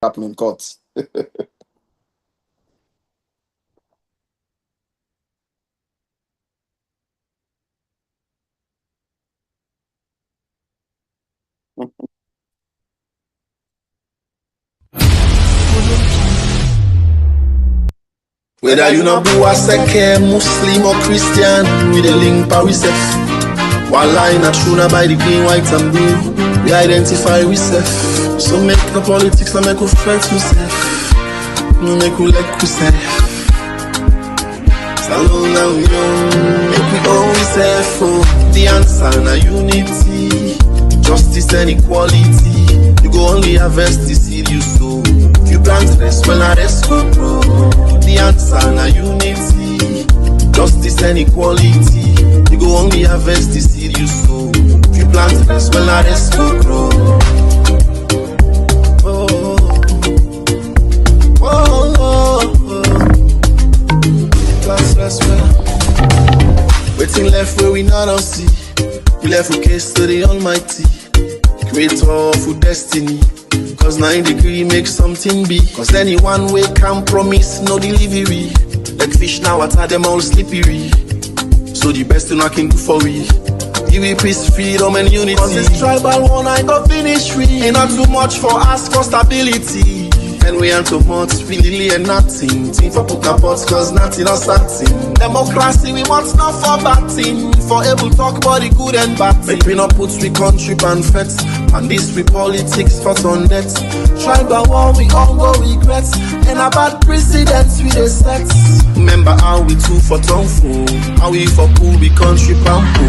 happen in court. Whether you know Bua Seke, Muslim or Christian, we the link Parisef. One line a true by the green, white and blue. We identify ourselves. So make the politics and make us fight ourselves. No make we like we say. Salon now we know. Make we always say for the answer na unity, justice and equality. You go only harvest the seed you sow. You plant rest when I rest go grow. The answer na unity, justice and equality. You go only harvest the seed you sow. You plant rest when I rest go grow. Oh, oh, oh, oh. Plant rest well. Waiting left where we not all see. We left a case to the Almighty, creator of destiny. Cause 9 degree makes something be. Cause anyone we can promise no delivery. Like fish now water them all slippery. So the best thing I can do for we. Give me peace, freedom and unity. Cause this tribal one I got finish free. Ain't not too much for us for stability. And we ain't too much, really and nothing. Team for put pots cause nothing or something. Democracy we want not for batting. For able talk about the good and bad. Make we not put we country and feds. And this we politics for on that. Tribal war we all go regrets. And about precedents we the sex. Remember how we two for tongue. How we for cool we country pampo.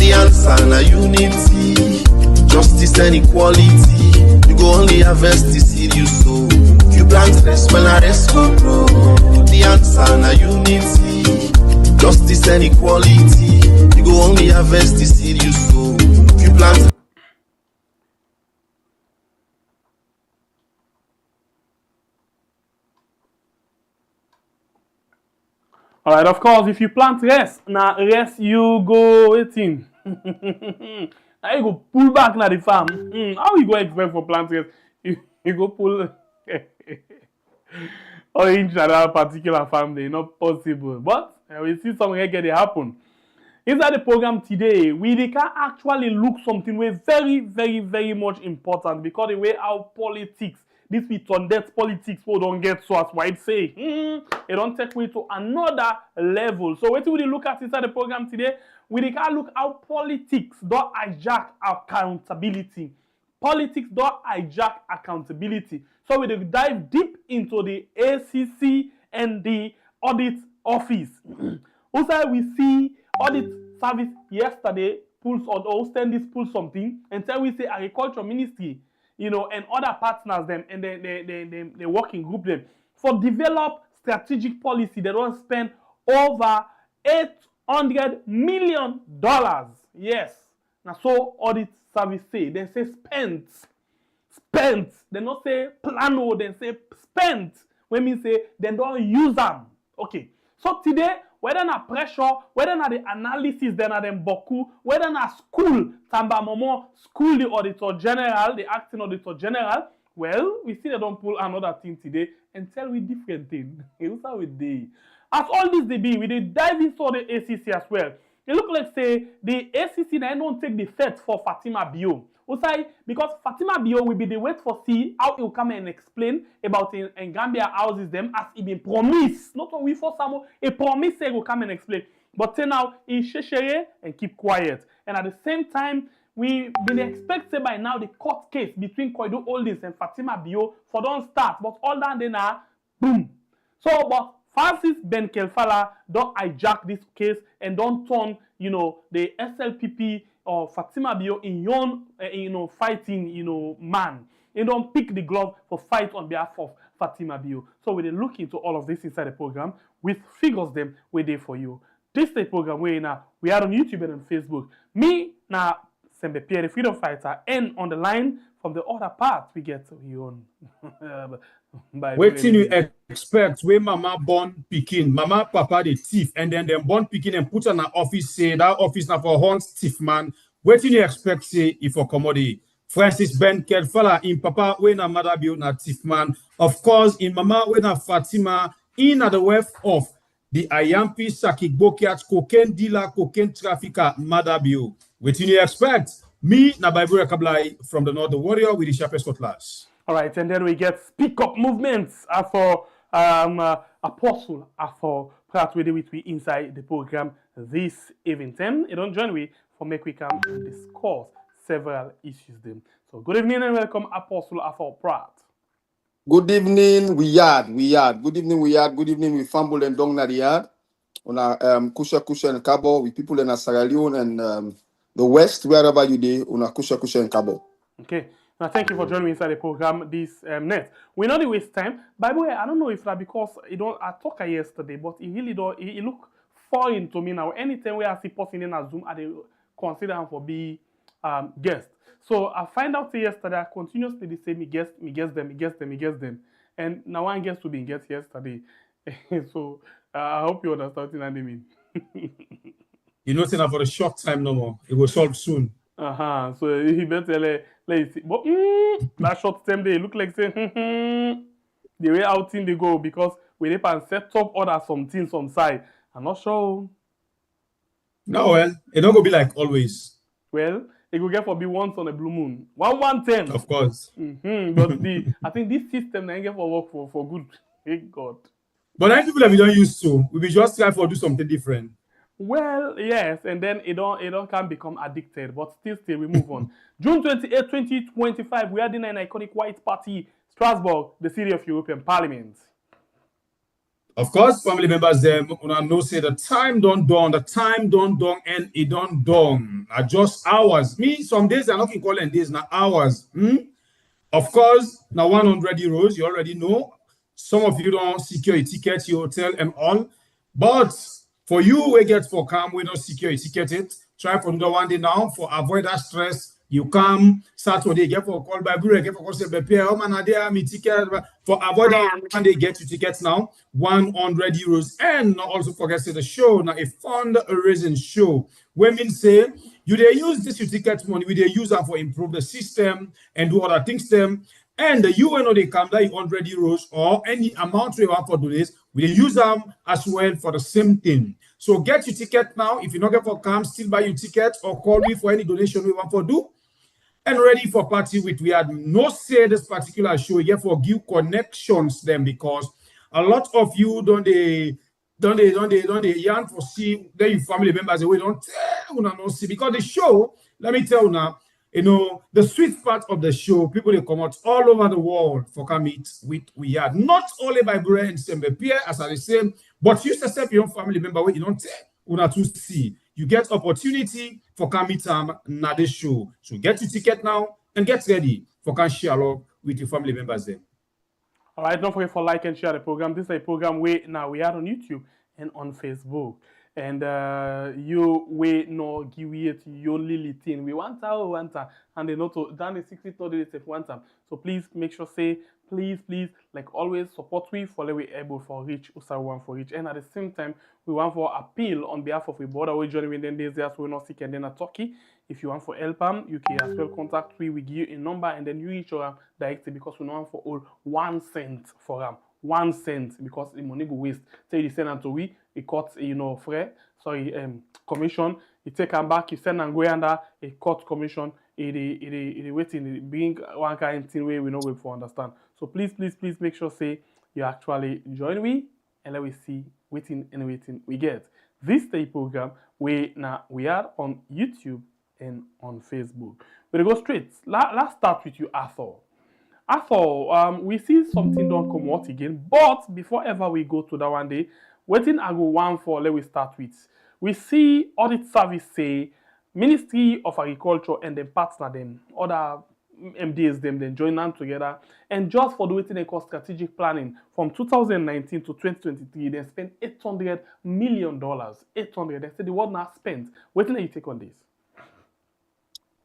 The answer na unity, justice and equality. You go only harvest the seed you sow. You plant rest when I rest go grow. The answer na unity, justice and equality. You go only harvest the seed you sow. You plant. All right, of course, if you plant rest, now rest you go waiting. Now you go pull back na the farm. How you go expect for plant rest? You go pull orange na that particular farm day, not possible. But we see something like it happen. Inside the program today, we can actually look something way very, very, very much important because the way our politics, this we turn that politics we don't get so as white say, it don't take me to another level. So what we look at inside the program today, we can look how politics don't hijack accountability. Politics don't hijack accountability. So we dive deep into the ACC and the audit office. Also, we see audit service yesterday pulls or Ostendis pull something and tell we say agriculture ministry, you know, and other partners them and the working group them for develop strategic policy. They don't spend over $800 million. Yes. Now so audit service say they say spent. They not say plano, they say spent. When we say they don't use them. Okay. So today, whether na pressure, whether na the analysis, then na them boku, whether na school, Tamba Momo, school the Auditor General, the acting Auditor General, well, we see they don't pull another thing today and tell we different thing. Here's how we do. As all this they be, we they dive into the ACC as well. It look like say the ACC now don't take the fet for Fatima Bio. Also, because Fatima Bio will be the wait for see how he will come and explain about in Gambia houses them as he been promised. Not only for some, a promise he will come and explain. But then now he share and keep quiet. And at the same time, we been expect say by now the court case between Koidu Holdings and Fatima Bio for don't start. But all that then boom. So but Francis Ben Kelfala don't hijack this case and don't turn, you know, the SLPP or Fatima Bio in your fighting, man. You don't pick the glove for fight on behalf of Fatima Bio. So we look into all of this inside the program with figures them we there for you. This is the program we are on YouTube and on Facebook. Me now Sembe Pierre, the freedom fighter, and on the line from the other part we get you on. Waiting you expect where mama born picking, mama papa the thief, and then them born picking and put on an office say that office now for horns thief man. Waiting you expect say if for commodity Francis Ben Kedfala in Papa Wena Madabio na Tifman. Of course, in Mama Wena Fatima in the web of the Ayampi Sakik Bokiat cocaine dealer, cocaine trafficker Madabio. What do you expect? Me, na Bible Kablai from the North, the warrior with the sharpest cutlass. All right, and then we get speak up movements for Apostle for Pratt with we inside the program this evening. You don't join me for make we come and discuss several issues then. So good evening and welcome Apostle for Pratt. Good evening, we yard. Good evening, we yard. Good evening, we fumble and dong na the yard. On a kusha and Cabo with people in Sierra Leone and the West, wherever you do, on a kusha and Cabo. Okay. Now, thank you for joining me inside the program this net. We not waste time. By the way, I don't know if that because I talked yesterday, but it really don't. It look foreign to me now. Anytime we I see person in a Zoom, I consider him for be guest. So I find out yesterday I continuously they say me guest them, and now one guest to be guest yesterday. So I hope you understand what I mean. You know, for a short time no more. It will solve soon. So he better let see. But that short time they look like say the way out thing they go because we need to set up other something some side. I'm not sure. No, well, it don't go be like always. Well, it will get for be once on a blue moon. 110. Of course. But I think this system they get for work for good. Thank God. But I people that we don't use to, we be just try for do something different. Well, yes, and then it don't can become addicted, but still we move on. June 28, 2025, we are in an iconic white party, Strasbourg, the city of European Parliament. Of course, family members them know say the time don't dawn, and it don't dawn. Are just hours. Me, some days I'm not calling days, now hours. Of course, now 100 euros, you already know. Some of you don't secure a ticket, your hotel and all, but for you, we get for come, we don't secure a ticket it. Try for the one day now for avoid that stress. You come Saturday, get for call by Bure, get for call say oh man, there me ticket for avoid that one day get your tickets now 100 euros. And not also forget say the show now a fundraising show. Women say you they use this your ticket money, we they use that for improve the system and do other things them. And the UN they come like 100 euros or any amount we want for do this, we use them as well for the same thing. So get your ticket now. If you're not get for come, still buy your ticket or call me for any donation we want for do. And ready for party with we had no say this particular show yet for give connections them because a lot of you don't yarn for see then your family members we don't tell you not see because the show, let me tell you now. You know, the sweet part of the show, people they come out all over the world for come meet with we are not only by Bure and Sembepia as are the same, but you yourself your own family member you don't tell to see. You get opportunity for come meet na this show. So get your ticket now and get ready for can share along with your family members then. All right, don't forget for like and share the program. This is a program we are on YouTube and on Facebook. And you we no give it your little thing. We want and they not to done the 60 days if one time. So please make sure say please like always support we for we able for reach one for reach. And at the same time we want for appeal on behalf of we border we joining within days there so we not sick and then a Turkey. If you want for help you can as well contact we give you a number and then you reach our directly because we don't want for all 1 cent for them. 1 cent because the money go waste. Say you send them to we, it cut commission. You take them back, you send them go under a cut commission. It waiting, being one kind of thing way we know we for understand. So please make sure say you actually join we and let we see waiting we get. This day program we are on YouTube and on Facebook. We'll go straight. Let's start with you, Arthur. We see something don't come out again, but before ever we go to that one day, waiting I go one for let we start with. We see audit service say Ministry of Agriculture and then partner them, other MDs them then join them together and just for the waiting and cost strategic planning from 2019 to 2023 they spent $800 million. 800. They said the word not spent. Waiting you take on this.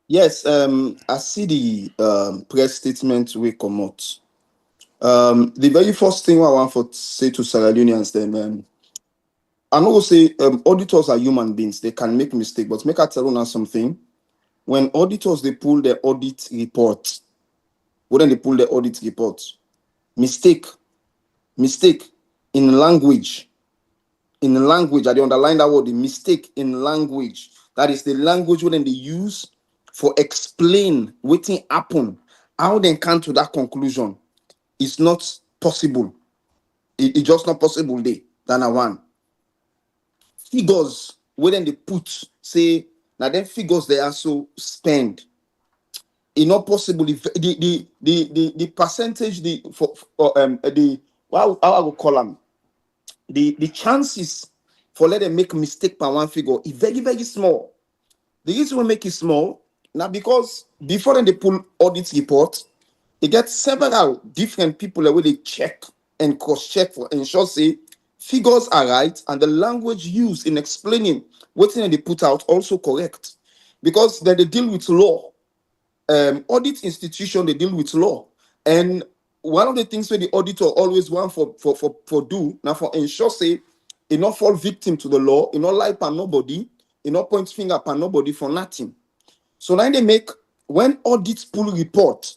Yes, I see the press statement we come out. The very first thing I want to say to Sierra Leoneans then, I'm not going to say auditors are human beings. They can make mistakes, but make I tell you now something. when auditors they pull their audit report, when they pull the audit report, mistake in language, I underline that word, the mistake in language. That is the language when they use for explain what happen, how they come to that conclusion. It's not possible. It's just not possible there. Than a one. Figures when they put say now then figures they also spend. It's not possible. If the percentage the how I will call them the chances for let them make mistake per one figure is very, very small. The reason we make it small now because before then they pull audit report, they get several different people where they check and cross-check for ensure say figures are right and the language used in explaining what they put out also correct. Because then they deal with law. Audit institution, they deal with law. And one of the things where the auditor always want for do now for ensure say it not fall victim to the law, it not lie upon nobody, it not point finger upon nobody for nothing. So now they make when audits pull report,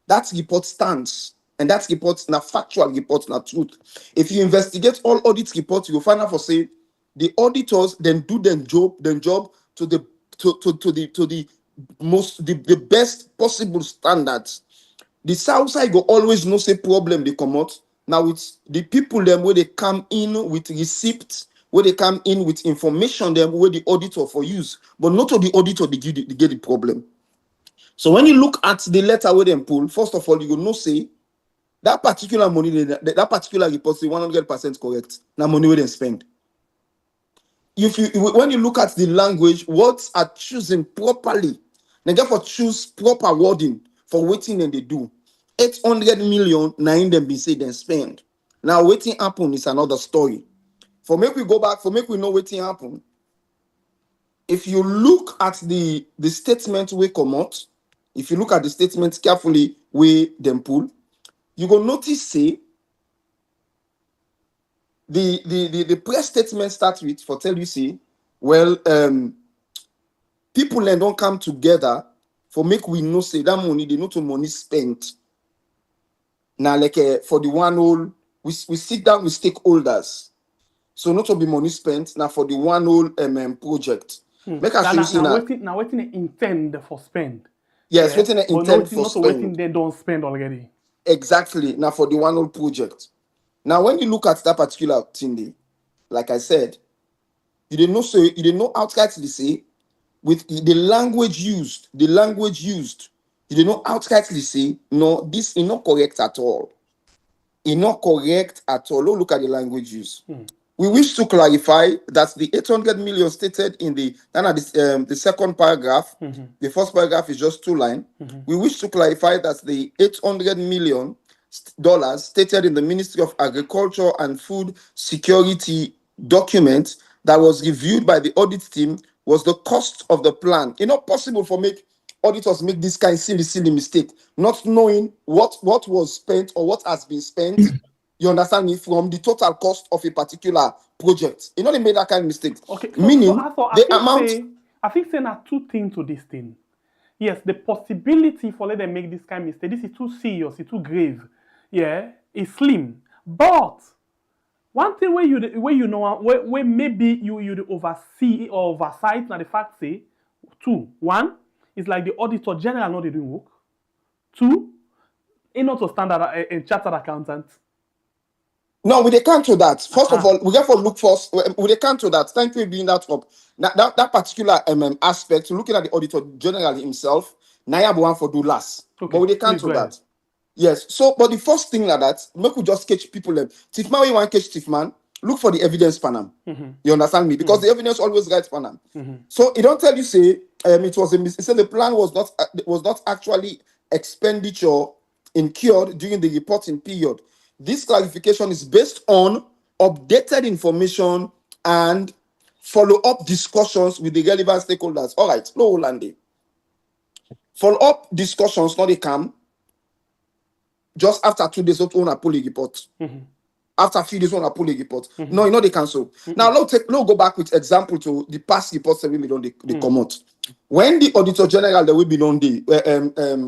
that report stands, and that report na factual report, na truth. If you investigate all audit reports, you'll find out for say the auditors then do their job to the best possible standards. The south side go always know say problem they come out. Now it's the people them where they come in with receipts, where they come in with information them where the auditor for use, but not all the auditor they get the problem. So when you look at the letter where them pull, first of all you go no say that particular money that particular report is 100% correct. Now money where they spend. When you look at the language, words are chosen properly. They therefore choose proper wording for waiting and they do. 800 million, nine them be say then spend. Now waiting happen is another story. For make we go back, for make we know waiting happen. If you look at the statement we come out, if you look at the statement carefully we them pull, you go notice say the press statement starts with for tell you say, well, people then don't come together for make we know say that money they know to money spent. Now like for the one whole we sit down with stakeholders, so not to be money spent now for the one whole project. Make us now waiting they intend for spend. Yes, waiting they intend for not spend. Waiting they don't spend already. Exactly. Now for the one whole project. Now when you look at that particular thing there, like I said, you didn't know outrightly say with the language used, you didn't know outrightly say no, this is not correct at all. It's not correct at all. Look at the language used. We wish to clarify that the 800 million stated in the second paragraph, the first paragraph is just 2 lines. We wish to clarify that the $800 million stated in the Ministry of Agriculture and Food Security document that was reviewed by the audit team was the cost of the plan. It's not possible for auditors make this kind of silly mistake, not knowing what was spent or what has been spent. You understand me? From the total cost of a particular project. You know they made that kind of mistake. Okay, Meaning I think saying are 2 things to this thing. Yes, the possibility for let them make this kind of mistake, this is too serious, it's too grave. Yeah, it's slim. But one thing where maybe you oversee or oversight now the fact say 2. 1 is like the Auditor General not doing work. 2, it's not a standard a chartered accountant. No, we can't do that. First of all, we have to look first. We can't do that. Thank you for being that up. That particular aspect, looking at the Auditor General himself, Naya one for do last. Okay, but we can't do that. Yes. So, but the first thing like that, make we just catch people. Tifman, when you want to catch Tifman, look for the evidence panel. You understand me? Because the evidence always writes panel. So it don't tell you say it was a mistake. The plan was not actually expenditure incurred during the reporting period. This clarification is based on updated information and follow-up discussions with the relevant stakeholders. All right, no Hollande. Follow-up discussions, not they come just after 2 days of own a pull report. after a few days when I pull the report. No, you know they cancel. Now let's go back with example to the past reports that we made on the come out. When the Auditor General that we be on the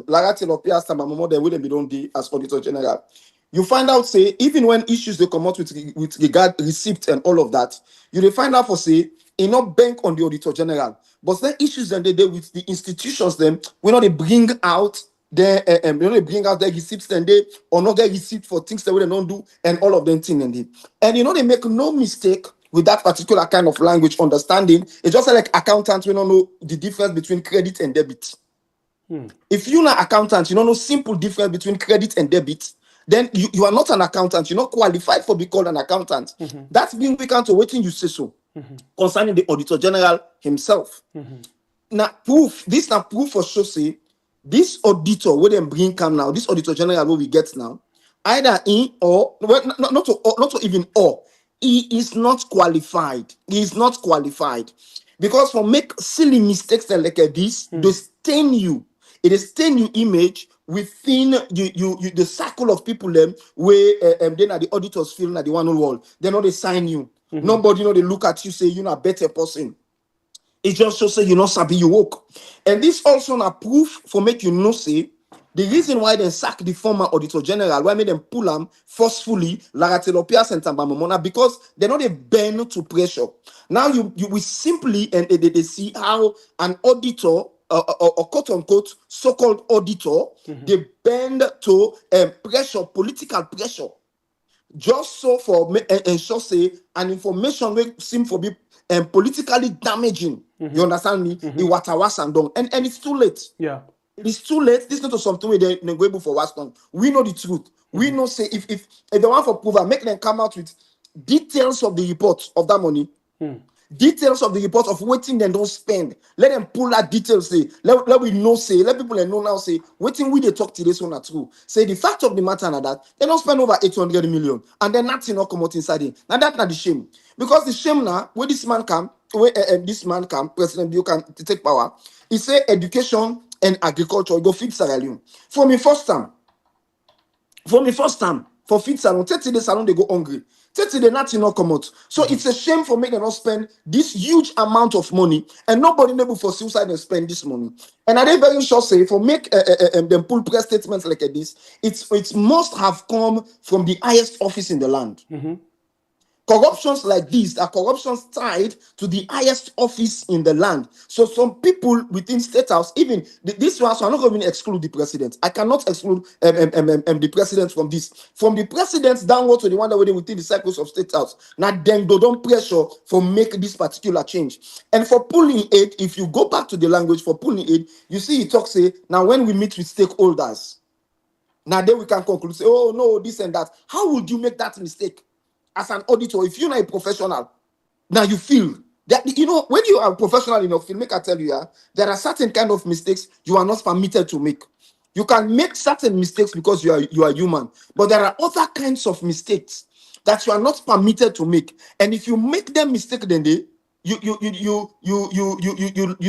Lara Telopia Samamomo that we be on the as Auditor General, you find out say even when issues they come out with regard receipt and all of that, you will find out for say not bank on the Auditor General, but the issues that they deal with the institutions them we know they bring out their they bring out their receipts and they or not get receipt for things that we don't do and all of them thing and they make no mistake with that particular kind of language understanding. It's just like accountants, we don't know the difference between credit and debit. If you're not accountant, you don't know simple difference between credit and debit, then you are not an accountant. You're not qualified for being called an accountant. That's being weakened to waiting you say so concerning the Auditor General himself. Now proof, this now proof for sure say this auditor where them bring come now, this Auditor General what we get now, either in or well, not to even or he is not qualified. He is not qualified because for make silly mistakes like this, they stain you. It is stain you image within you the circle of people them where then are the auditors feeling at the one wall. They know they sign you. Nobody know they look at you say you're not a better person. It just shows say you not sabi you work. And this also a proof for make you know say the reason why they sack the former Auditor General, why made them pull them forcefully, Laratelopia and Tambamona, because they're not a bend to pressure. Now you will simply and they see how an auditor or quote unquote so-called auditor they bend to pressure, political pressure, just so for ensure say an information will seem for be politically damaging. You understand me? And it's too late. Yeah. It's too late. This is not something where they're going for Weston. We know the truth. We know say if they want for proof, make them come out with details of the report of that money. Details of the report of waiting they don't spend. Let them pull that details. Say let we know. Say let people know now. Say waiting we they talk to this one are true. Say the fact of the matter now that they don't spend over 800 million and then nothing not come out inside it. Now that's not the shame because the shame now where this man come, President Bill can take power. He say education and agriculture go feed Sierra Leone. For me first time, for feed salon, 30 days salon they go hungry. 30 days nothing not come out. So it's a shame for me to not spend this huge amount of money and nobody able for suicide and spend this money. And I did very sure say for make them pull press statements like this, it must have come from the highest office in the land. Corruptions like these are corruptions tied to the highest office in the land. So some people within State House, even this one, so I'm not going to exclude the president. I cannot exclude the president from this. From the president downward to the one that were within the circles of State House. Now then they don't pressure for make this particular change. And for pulling aid, if you go back to the language for pulling aid, you see it talks say, now when we meet with stakeholders, now then we can conclude, say, oh no, this and that. How would you make that mistake? As an auditor, if you're not a professional, now you feel that, when you are a professional in your field, make I tell you, there are certain kind of mistakes you are not permitted to make. You can make certain mistakes because you are human, but there are other kinds of mistakes that you are not permitted to make. And if you make them mistake, then you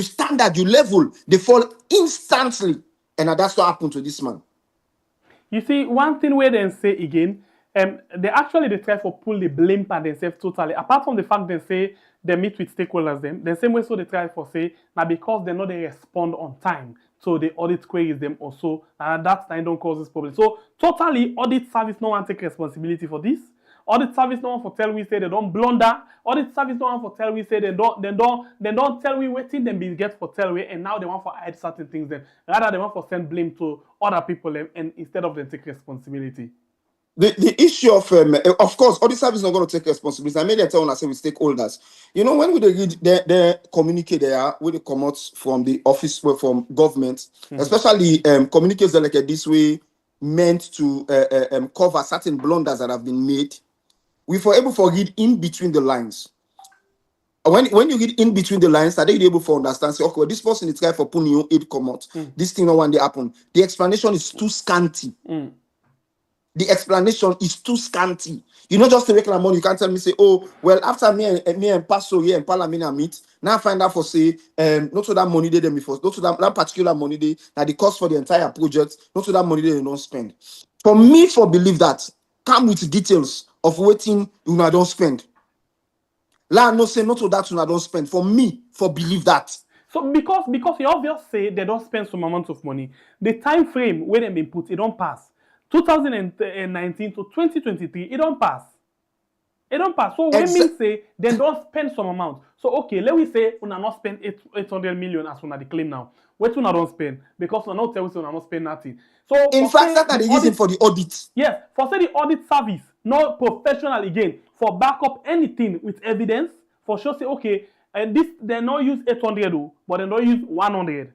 standard, you level, they fall instantly. And that's what happened to this man. You see, one thing where they say again, they try for pull the blame by themselves totally. Apart from the fact they say they meet with stakeholders, them the same way so they try for say now because they know they respond on time, so the audit queries them also, and that's time don't cause this problem. So totally audit service no one take responsibility for this. Audit service no one for tell we say they don't blunder. Audit service no one for tell we say they don't tell we waiting them be get for tell we and now they want for hide certain things then rather they want for send blame to other people and instead of them take responsibility. The issue of course, audit service is not going to take responsibility. I made them tell us with stakeholders. When we read their communique there, when they come out from the office from government, especially communiques like this way meant to cover certain blunders that have been made, we were able to read in between the lines. When you read in between the lines, are they able to understand? Say, okay, this person is trying for pulling your aid come out. This thing no one day happen. The explanation is too scanty. The explanation is too scanty. You know, just to make money, you can't tell me, say, oh, well, after me and Pastor here and Parliament meet, now I find out for say, not to that money they before, not to that particular money they, that the cost for the entire project, not to that money they don't spend. For me, for believe that, come with details of waiting una don't spend. La no say no to that una don't spend. For me, for believe that. So because you obviously say they don't spend some amount of money, the time frame where them been put, it don't pass. 2019 to 2023, it don't pass. It don't pass. So when me say they don't spend some amount. So okay, let we say una not spend 800 million as una the claim now. What una don't spend? Because una not tell us una not spend nothing. So in fact, that's the reason for the audit. Yes, for say the audit service, not professional again, for back up anything with evidence, for sure say okay, and this they not use 800 but they don't use 100.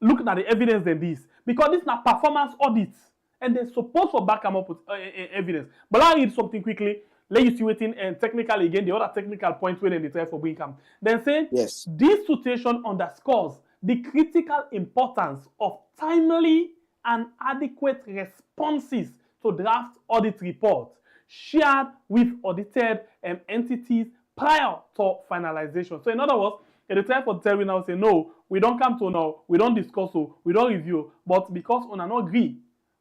Look at the evidence than this. Because this is not performance audits. And they're supposed to back them up with evidence. But I'll read something quickly. Let you see waiting and technical again, the other technical point where they try for bring come. Then say, yes, this situation underscores the critical importance of timely and adequate responses to draft audit reports shared with audited entities prior to finalization. So in other words, they try for tell me now say, no, we don't come to now, we don't discuss, we don't review, but because we not agree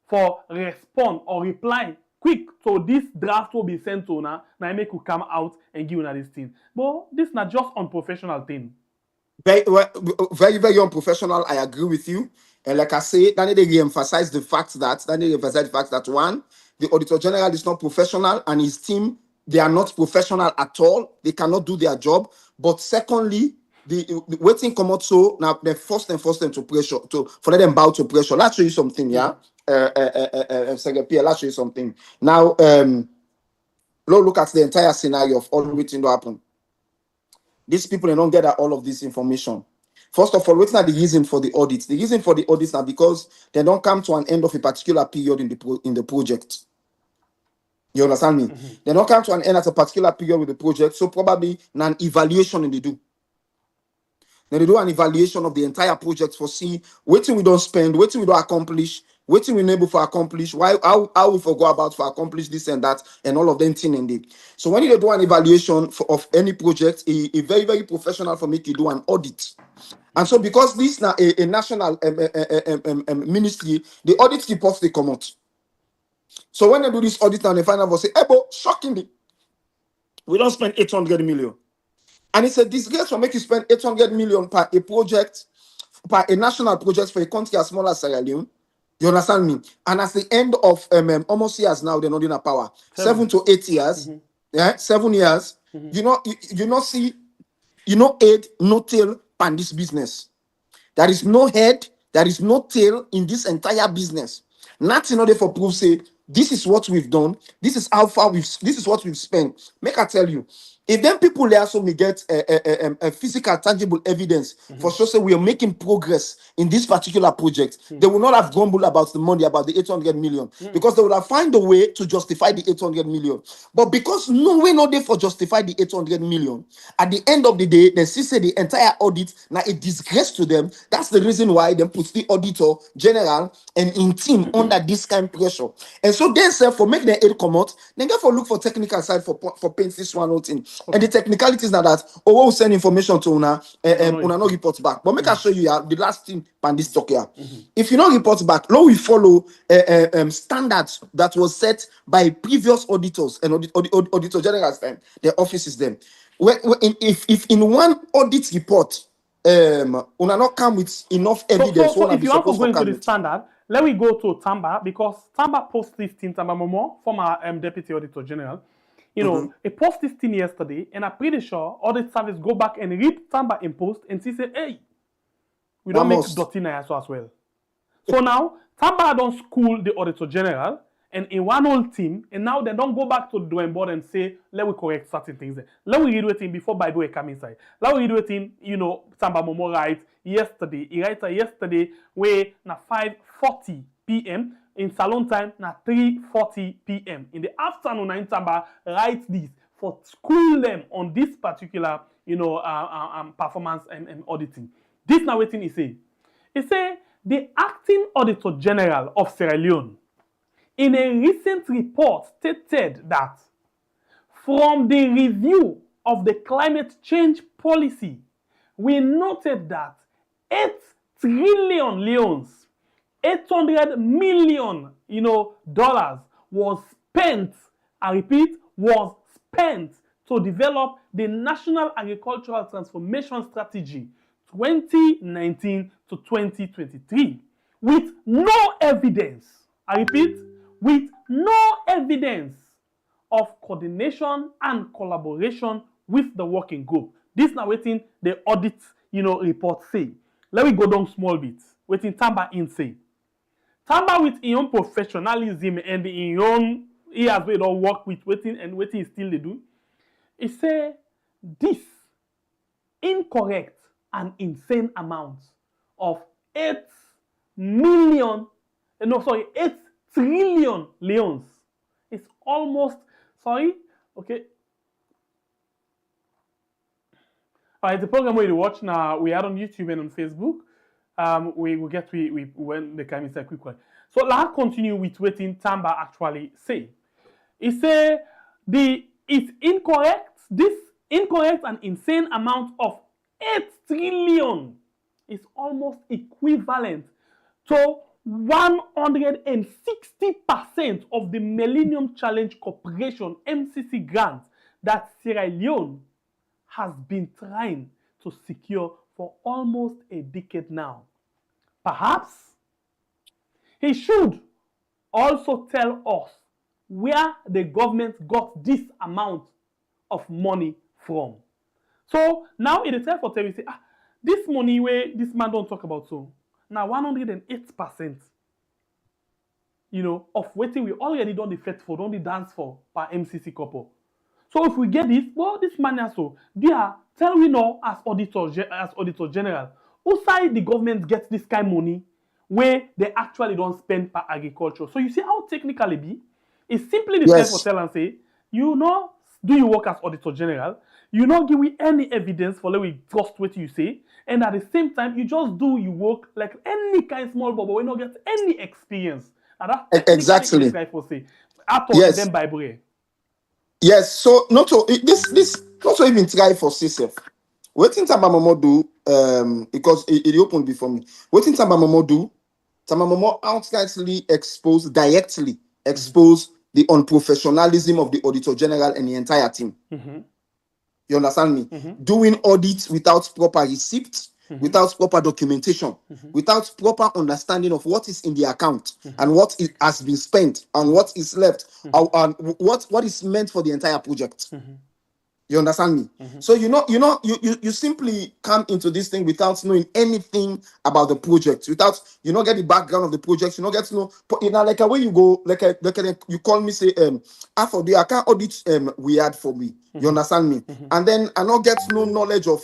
for respond or reply quick so this draft will be sent to una, now make you come out and give una this thing. But this is not just unprofessional thing. Very, very unprofessional. I agree with you. And like I say, then they re-emphasize the fact that one, the Auditor General is not professional and his team, they are not professional at all. They cannot do their job. But secondly, the waiting come out so now they force them to pressure for let them bow to pressure. Let's show you something, yeah. Let's show you something. Now, look at the entire scenario of all waiting to happen. These people, they don't get all of this information. First of all, what's not the reason for the audits? The reason for the audits are because they don't come to an end of a particular period in the project. You understand me? Mm-hmm. They don't come to an end at a particular period with the project, so probably an evaluation in they do. Then they do an evaluation of the entire project for see what we don't spend, what we don't accomplish, what we enable for accomplish, how we forgot about for accomplish this and that, and all of them thing indeed. So when you do an evaluation of any project, a very, very professional for me to do an audit. And so because this is now a national ministry, the audit reports they come out. So when they do this audit and they find out, they say, hey, but shockingly, we don't spend 800 million. And it's a disgrace for make you spend 800 million per a project, per a national project for a country as small as Sierra Leone. You understand me? And at the end of almost years now, they're not in a power. 7 to 8 years. Mm-hmm. Yeah, 7 years. Mm-hmm. You not see, head, no tail on this business. There is no head, there is no tail in this entire business. Nothing other for proof say this is what we've done, this is how far this is what we've spent. Make I tell you, if then people there so me get a physical, tangible evidence for sure say we are making progress in this particular project, they will not have grumbled about the money, about the 800 million, because they would have found a way to justify the 800 million. But because no way not there for justify the 800 million, at the end of the day, they see say the entire audit now a disgrace to them. That's the reason why they put the Auditor General and in team under this kind of pressure. And so then say for make the aid come out, then get for look for technical side for paint this one out in. Okay. And the technicalities now that we'll send information to una una no report back. But make I show you the last thing pan this talk here. If you don't report back, now we follow standards that was set by previous auditors and Auditor General's time, their offices them. If in one audit report, una not come with enough evidence. So if you want to go into the standard, let me go to Tamba, because Tamba post this thing, Tamba Momo, former Deputy Auditor General. He post this thing yesterday, and I'm pretty sure audit service go back and read Tamba in post and see say, hey, we don't make dirty as well. So now Tamba don't school the Auditor General and in one old team, and now they don't go back to the drawing board and say, let me correct certain things there. Let me read what thing before Bible come inside. Let me read what thing, Tamba Momo writes yesterday. He writes yesterday where na 5:40 p.m. in salon time na 3:40 p.m. In the afternoon, in Tamba writes this for school them on this particular, performance and auditing. This now what he say. He say the acting Auditor General of Sierra Leone in a recent report stated that from the review of the climate change policy, we noted that 8 trillion leones, 800 million, dollars was spent, I repeat, was spent to develop the National Agricultural Transformation Strategy 2019 to 2023 with no evidence, I repeat, with no evidence of coordination and collaboration with the working group. This now waiting the audit, report say. Let me go down small bits. Waiting Tamba in say. Tamba with his own professionalism and his own, he has made all work with waiting and waiting still they do. He say this incorrect and insane amount of 8 trillion leons. It's almost, okay. All right, the program we watch now, we are on YouTube and on Facebook. We will get when the time is a quick one. So let's continue with what Tamba actually say. He say it's incorrect. This incorrect and insane amount of 8 trillion is almost equivalent to 160% of the Millennium Challenge Corporation MCC grant that Sierra Leone has been trying to secure for almost a decade now. Perhaps he should also tell us where the government got this amount of money from. So now it is time for Terry to say, this money where this man don't talk about so. Now 108%, of waiting we already done the fet for, don't the dance for per MCC couple. So if we get this, well, this man also, tell we know as Auditor General, who side the government gets this kind of money where they actually don't spend per agriculture. So you see how technically be? It's simply the same for tell and say, do you work as Auditor General? You not give me any evidence for let we trust what you say, and at the same time, you just do your work like any kind of small bubble, we not get any experience. And that's exactly guy for say. After them Bible. Yes, so not to this not to even try for CSF. Waiting Tamba Momo do because it opened before me. Waiting Tamba Momo do, Tamba Momo directly expose the unprofessionalism of the Auditor General and the entire team. Mm-hmm. You understand me? Mm-hmm. Doing audits without proper receipts, without proper documentation, without proper understanding of what is in the account and what has been spent and what is left and what is meant for the entire project. You understand me? So you simply come into this thing without knowing anything about the project, without get the background of the project, get to know like when you go you call me say I can't audit weird for me. You understand me? And then I not get no knowledge of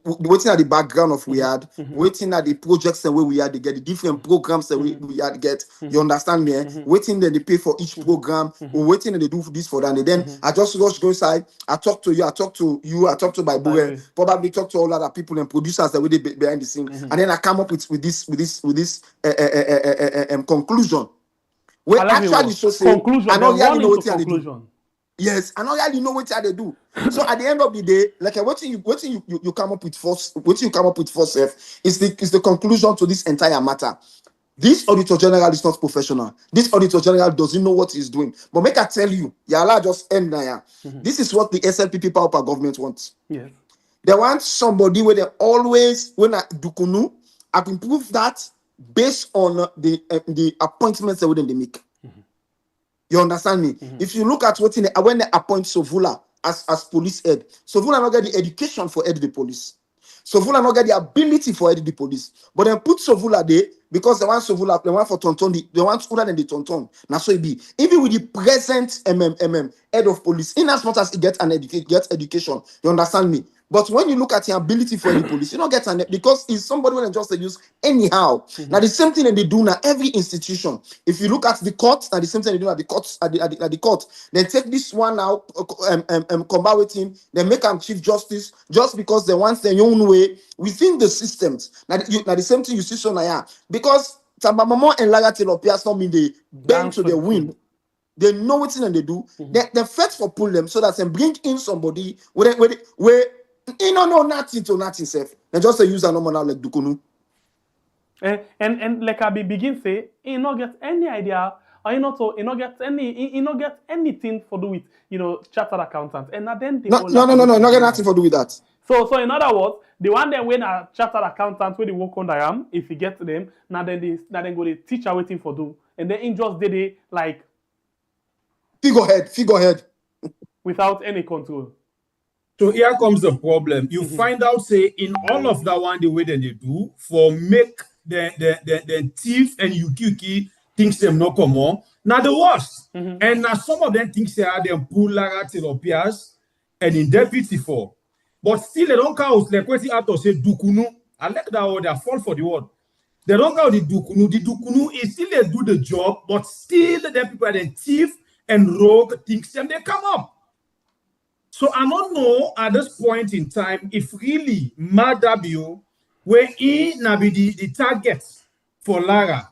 waiting at the background of we had, waiting at the projects and where we had to get the different programs that we had to get. You understand me? Waiting that they pay for each program, or waiting that they do this for that. And then I just rush go inside. I talk to my boy, probably talk to all other people and producers that we did behind the scene, and then I come up with this conclusion. Where actually so say conclusion. I don't really know what conclusion. Yes, I don't really know what they do. So at the end of the day, like what you come up with first, what you come up with first is the conclusion to this entire matter. This Auditor General is not professional. This Auditor General doesn't know what he's doing. But make I tell you, Yala just end now. This is what the SLPP power government wants. Yes. They want somebody where they always when I dukunu, I can prove that based on the appointments that they make. You understand me? If you look at when they appoint Sovula as police head, Sovula not get the education for head the police. Sovula not get the ability for head the police. But then put Sovula there because they want Sovula, they want for Tonton, they want other than the Tonton. Now so it be. Even with the present head of police, in as much as he gets education, you understand me? But when you look at the ability for the police, you don't get an because it's somebody when they just use anyhow. Now the same thing that they do now every institution. If you look at the court, now the same thing they do at the courts at the court. Then take this one now, combat with him. They make him chief justice just because they want their own way within the systems. Now the same thing you see so now because Tambamamo and Laga Tilopia not mean they bend to the wind. They know what thing they do. They fight for pull them so that they bring in somebody where no nothing to nothing self. They just use a normal like Dukunu. And like I begin say, he not get any idea or you not get anything for do with chartered accountants. And then they No, not get nothing for do with that. So in other words, the one that when a chartered accountant where they work on them, if you get to them, now then go the teacher waiting for do, and then in just did it like figurehead. Without any control. So here comes the problem. You find out, say, in all of that one, the way that they do for make the thief and Yuki thinks them no come on. Now the worst. And now some of them think they are them pull Lara Tilopias and in deputy for. But still they don't count like what the actor say Dukunu. I like that word, they fall for the word. They don't count the Dukunu. The Dukunu is still they do the job, but still the people are the thief and rogue thinks them they come up. So I don't know at this point in time if really Madabio where he now be the target for Lara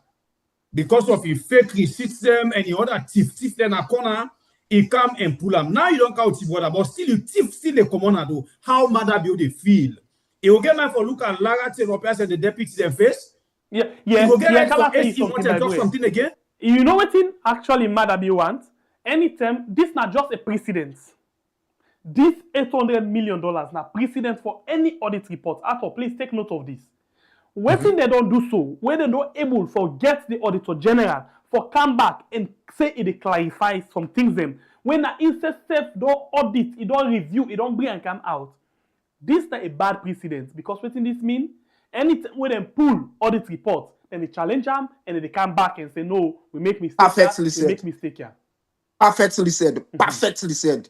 because of his fake system and the other thief then a corner, he come and pull him. Now you don't count thief water, but still you thief still the commoner do. How Madabio they feel. He will get my for look at Lara Teropias and the deputy in face. Yeah. He will get for AC want to talk something again. You know what thing actually Madabio wants? Anytime this not just a precedence. This $800 million now precedent for any audit report. After, please take note of this. When they don't do so, when they're not able to get the Auditor General for come back and say it clarifies some things them. When the self don't audit, it don't review, it don't bring and come out. This is a bad precedent because what this mean? Anytime when they pull audit report, then they challenge them and then they come back and say no, we make mistakes. We make mistake here. Perfectly said. Perfectly said.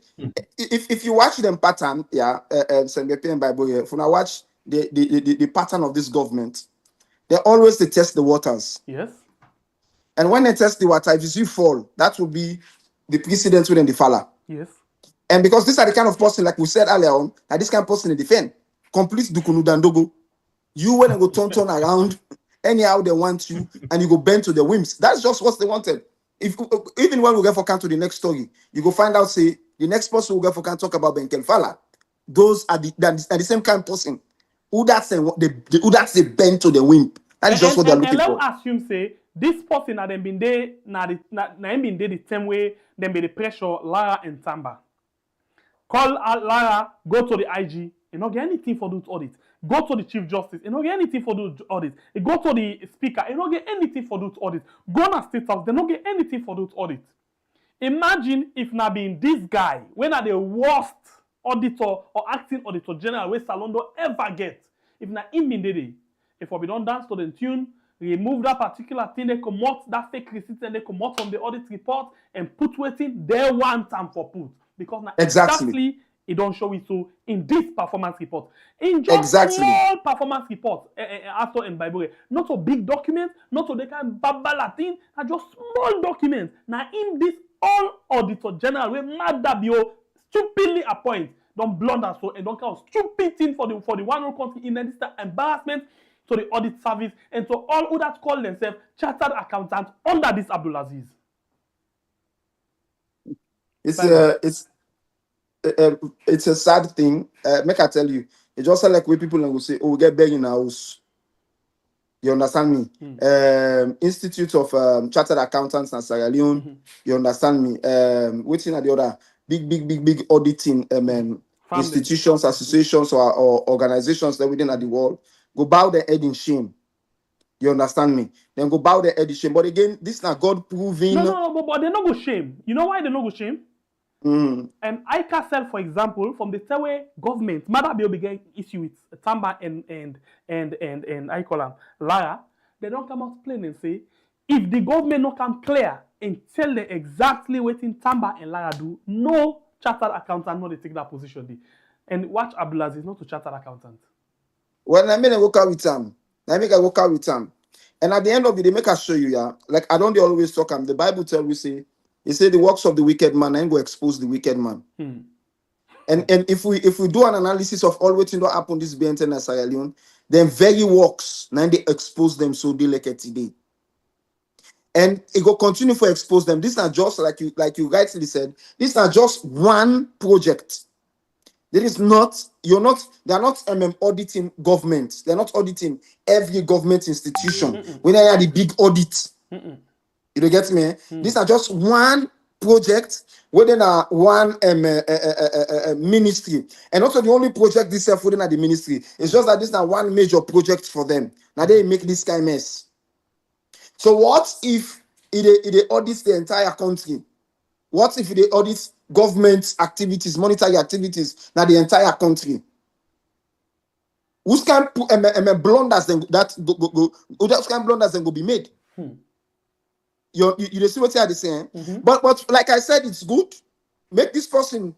If you watch them pattern, and Bible here, if I watch the pattern of this government, they test the waters. Yes. And when they test the water, if you see fall, that will be the precedent within the faller. Yes. And because these are the kind of person, like we said earlier on, that this kind of person in defend, complete dukunu dandogo. You when they go turn around, anyhow they want you, and you go bend to the whims. That's just what they wanted. Even when we get for count to the next story, you go find out, say, the next person we get for can talk about Benkel Fala. Those are the same kind of person. Who that's a bend to the whim. That is just what they're looking for. And let's assume, say, this person had been there, been there the same way, then be the pressure Lara and Tamba. Call Lara, go to the IG, and not get anything for those audits. Go to the Chief Justice, and not get anything for those audits. Go to the Speaker, and not get anything for those audits. Go to State House, they not get anything for those audits. Imagine if now being this guy, when are the worst auditor or acting auditor general where Salondo ever get, if now him been there, if we don't dance to the tune, remove that particular thing, they come out, that fake receipt, and they come out from the audit report and put waiting, they want time for put. Because now exactly it don't show it so in this performance report. In just small performance report, after in Bible, not a big document, not a they can babble Latin, just small document. Now in this all auditor general, where Madabio stupidly appoint, don't blunder so and don't count stupid thing for the one who country in this embarrassment to the audit service and to all who that call themselves chartered accountants under this Abdulaziz. It's a sad thing. Make I tell you, it's just like where people will say, "Oh, we get begging in our house." You understand me? Institute of Chartered Accountants in Sierra Leone. You understand me? Waiting at the other big auditing institutions, associations, or organizations that within at the world go bow their head in shame. You understand me? Then go bow their head in shame. But again, this is not God proving. No, but they not go shame. You know why they not go shame? And ICASL, for example, from the Tewe government, Madabio began issue with Tamba and I call them Lara, they don't come out plain and say, if the government not come clear and tell them exactly what in Tamba and Lara do, no chartered accountant not they take that position. There. And watch Abdulaziz not to chartered accountant. Well, I mean, I work out with them. I work out with them. And at the end of it, they make us show you, yeah. Like I don't always talk. The Bible tells we say. He said the works of the wicked man and go expose the wicked man. And if we do an analysis of all what happen this Benten and Sierra Leone, then very works now they expose them so they like it today. And it will continue to expose them. This is not just like you rightly said, this is not just one project. There is not, they're not auditing government. They're not auditing every government institution. When they are the big audit. You don't get me? These are just one project within one ministry. And also the only project this self within the ministry. It's just that this is not one major project for them. Now they make this kind of mess. So what if it audits the entire country? What if they audit government activities, monetary activities, now the entire country? Whose can blunders then that go whose can blunders then go be made? You see what I'm saying? But like I said, it's good. Make this person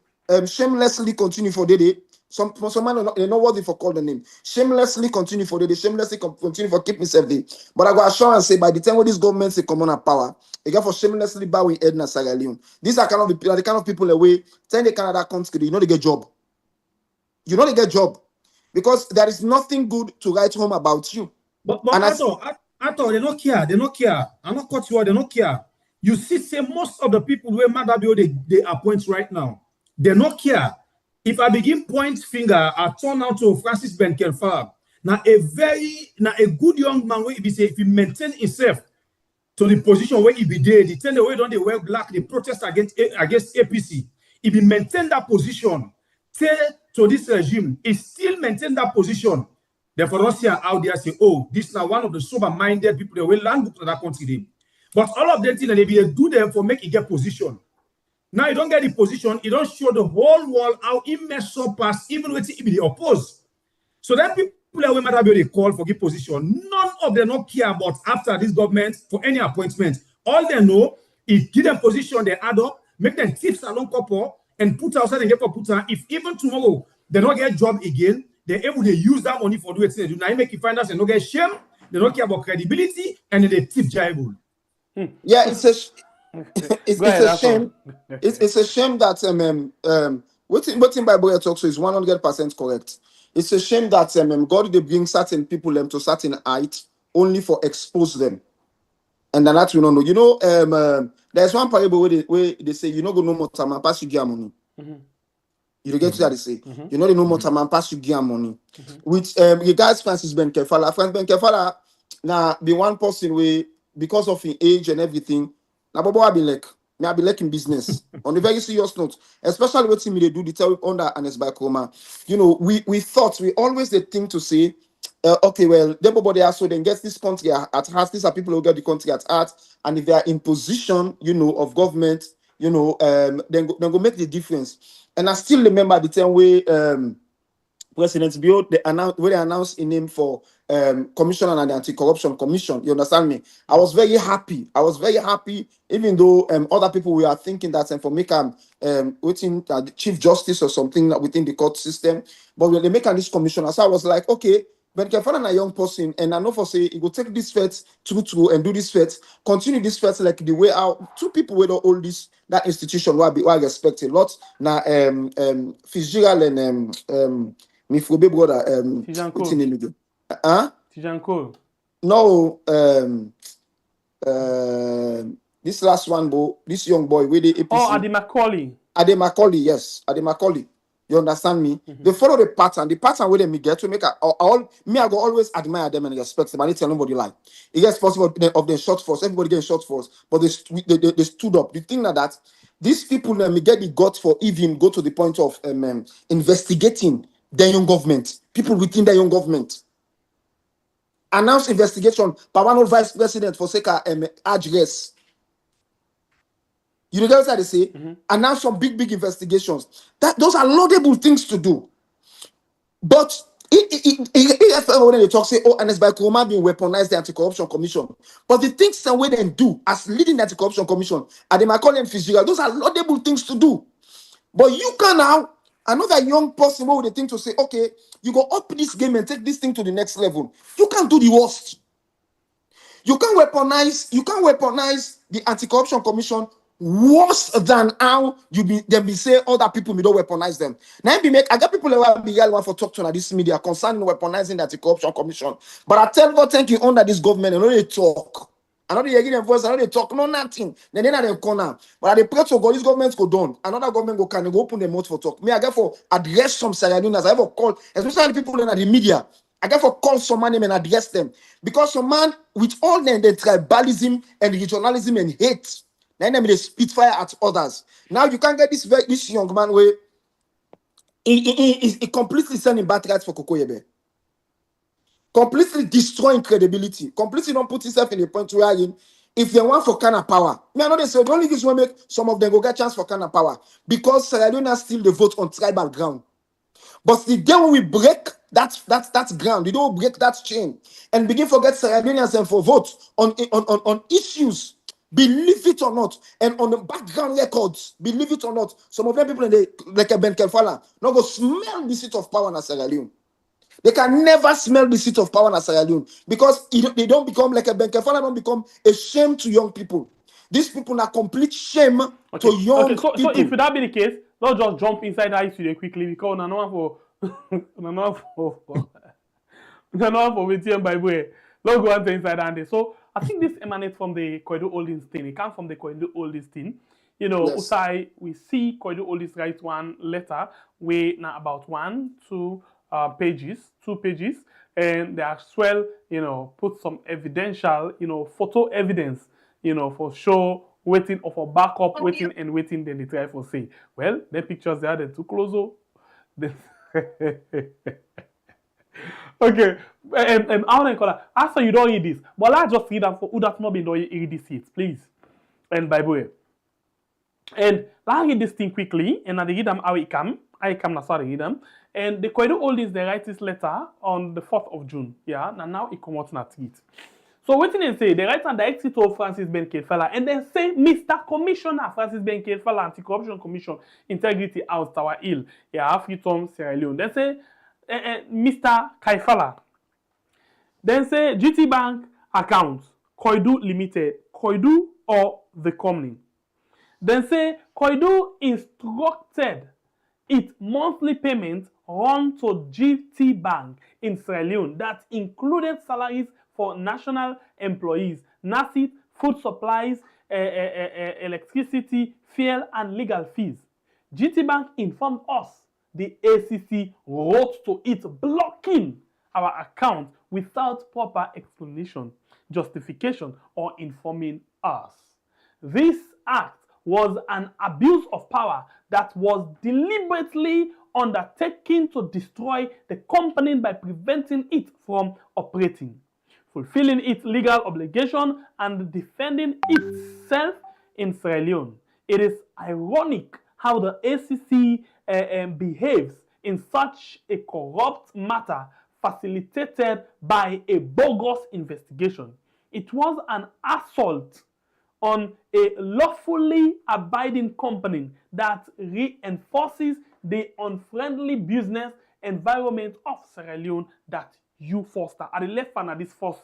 shamelessly continue for the day. Some man they know what they for call the name. Shamelessly continue for the day. Shamelessly continue for keep himself there. But I go assure and say by the time when this government say come on a power, they go for shamelessly bow in Edna Sierra Leone. These are the kind of people away. Then the Canada country, you know they get job. You know they get job because there is nothing good to write home about you. But I thought they don't care. They don't care. I'm not cut you out. They don't care. You see, say most of the people where Madabio they appoint right now, they don't care. If I begin point finger, I turn out to Francis Benkelfab. Now a good young man where he say if he maintain himself to the position where he be there, the tender way don't they wear black, they protest against APC. If he maintain that position, say to this regime, he still maintain that position. Therefore, Russia out there say, oh, this is now one of the sober-minded people that will land to that country. But all of them things they be do them for make it get position. Now you don't get the position, you don't show the whole world how he mess up past, even with it be the oppose. So then people that will matter they call for give position. None of them don't care about after this government for any appointment. All they know is give them position, they add up, make them tips along couple, and put outside and get for put on. If even tomorrow they don't get job again, they're able to use that money for doing it. Now you make it find us and not get shame, they don't care about credibility, and then they tip jible. Yeah, it's a shame. It's a shame that what in Bible talks is 100% correct. It's a shame that God they bring certain people to certain height only for expose them, and then that we don't know. You know, there's one parable where they say you know go no more time pass you get money. You get to that they say you know they no more time pass you get money. Which you guys Francis Benkefala, Francis Benkefala now be one person where because of his age and everything. Now, Bobo, I be like in business on a very serious note, especially what they do the tell under and it's by Chroma. You know, we always the thing to say, okay, well, they are so then gets this country at heart. These are people who get the country at heart, and if they are in position, you know, of government, you know, then go make the difference. And I still remember the time where President Bio they announced a name for commissioner and the anti-corruption commission. You understand me? I was very happy. Even though other people were thinking that for make within the chief justice or something within the court system. But when they make this commissioner, so I was like, okay, but can find a young person, and I know for say he will take this fet through and do this fet, continue this fet like the way out. Two people with all this that institution why I respect a lot. Now Fitzgerald and me Frobe brother Tijanko. No, this last one, this young boy with the APC. Oh, Ade Macaulay. Yes, Ade Macaulay. You understand me? They follow the pattern where they get to make I go always admire them and respect them. I need to tell nobody like it gets possible of the short force, everybody getting short force, but they stood up. The thing that these people let me get the guts for even go to the point of investigating the young government, people within the young government. Announce investigation by one of vice president for Seka address. You know what I say? Announce some big investigations. Those are laudable things to do. But when they talk, say, oh, and it's by Kuruma being weaponized the anti-corruption commission. But the things that we then do as leading the anti-corruption commission, and they might call them physical, those are laudable things to do. But you can now, another young person with the thing to say, okay, you go up this game and take this thing to the next level. You can't do the worst. You can't weaponize the anti-corruption commission worse than how them be say other people may don't weaponize them. Now I got people that will be yelling for talk to this media concerning weaponizing the anti-corruption commission. But I tell God thank you under this government and they talk. I know they give them voice, I know they talk, no nothing. Then they are corner. But I pray to God, this government go down. Another government go open their mouth for talk. Me, I get for address some Sierra Leoneans. I ever call, especially people in the media. I therefore call some man and address them. Because some man, with all the tribalism and regionalism and hate, then they spitfire at others. Now you can't get this young man where he completely sending bad rights for Kokoyebe. Completely destroying credibility. Completely don't put himself in a point where if they want for kind of power, me I know they say the only reason why make some of them go get chance for kind of power because Sierra Leone still the vote on tribal ground. But the day when we break that ground, we don't break that chain and begin to get Sierra Leoneans and for vote on issues, believe it or not, and on the background records, believe it or not, some of them people in the like a Ben Kelfala not go smell the seat of power in Sierra Leone. They can never smell the seat of power in Sierra Leone because they don't become like a Ben Kelfala, don't become a shame to young people. These people are complete shame to young people. So if that be the case, don't just jump inside the ICU quickly because no one for waiting by way. Don't go inside and so I think this emanates from the Koidu Holdings thing. It comes from the Koidu Holdings thing. You know, Yes. Usai, we see Koidu Holdings write one letter where now about 2 pages, and they as well, you know, put some evidential, you know, photo evidence, you know, for show waiting or for backup, waiting and waiting, then they try for say, well, the pictures there, they're too close. Okay, and how do I call that? After you don't read this, but I just read them for who that's not been don't read this yet, please. And by the way, and I read this thing quickly, and I read them how it come. I come now sorry read them. And the Koidu Holdings they write this letter on the 4th of June. Yeah, and now it comes out na tweet. So what they say, they write on the exit of Francis Ben Kelfala, and then say, Mr. Commissioner Francis Ben Kelfala, Anti-Corruption Commission, Integrity House, Tower Hill, yeah, Freedom, Sierra Leone. Then say, Mr. Kaifala. Then say, GT Bank account, Koidu Limited, Koidu or the company. Then say, Koidu instructed its monthly payment run to GT Bank in Sierra Leone that included salaries for national employees, NACIT, food supplies, electricity, fuel, and legal fees. GT Bank informed us the ACC wrote to it blocking our account without proper explanation, justification, or informing us. This act was an abuse of power that was deliberately undertaken to destroy the company by preventing it from operating, fulfilling its legal obligation, and defending itself in Sierra Leone. It is ironic how the ACC behaves in such a corrupt matter facilitated by a bogus investigation. It was an assault on a lawfully abiding company that reinforces the unfriendly business environment of Sierra Leone that you foster. At the left hand of this first,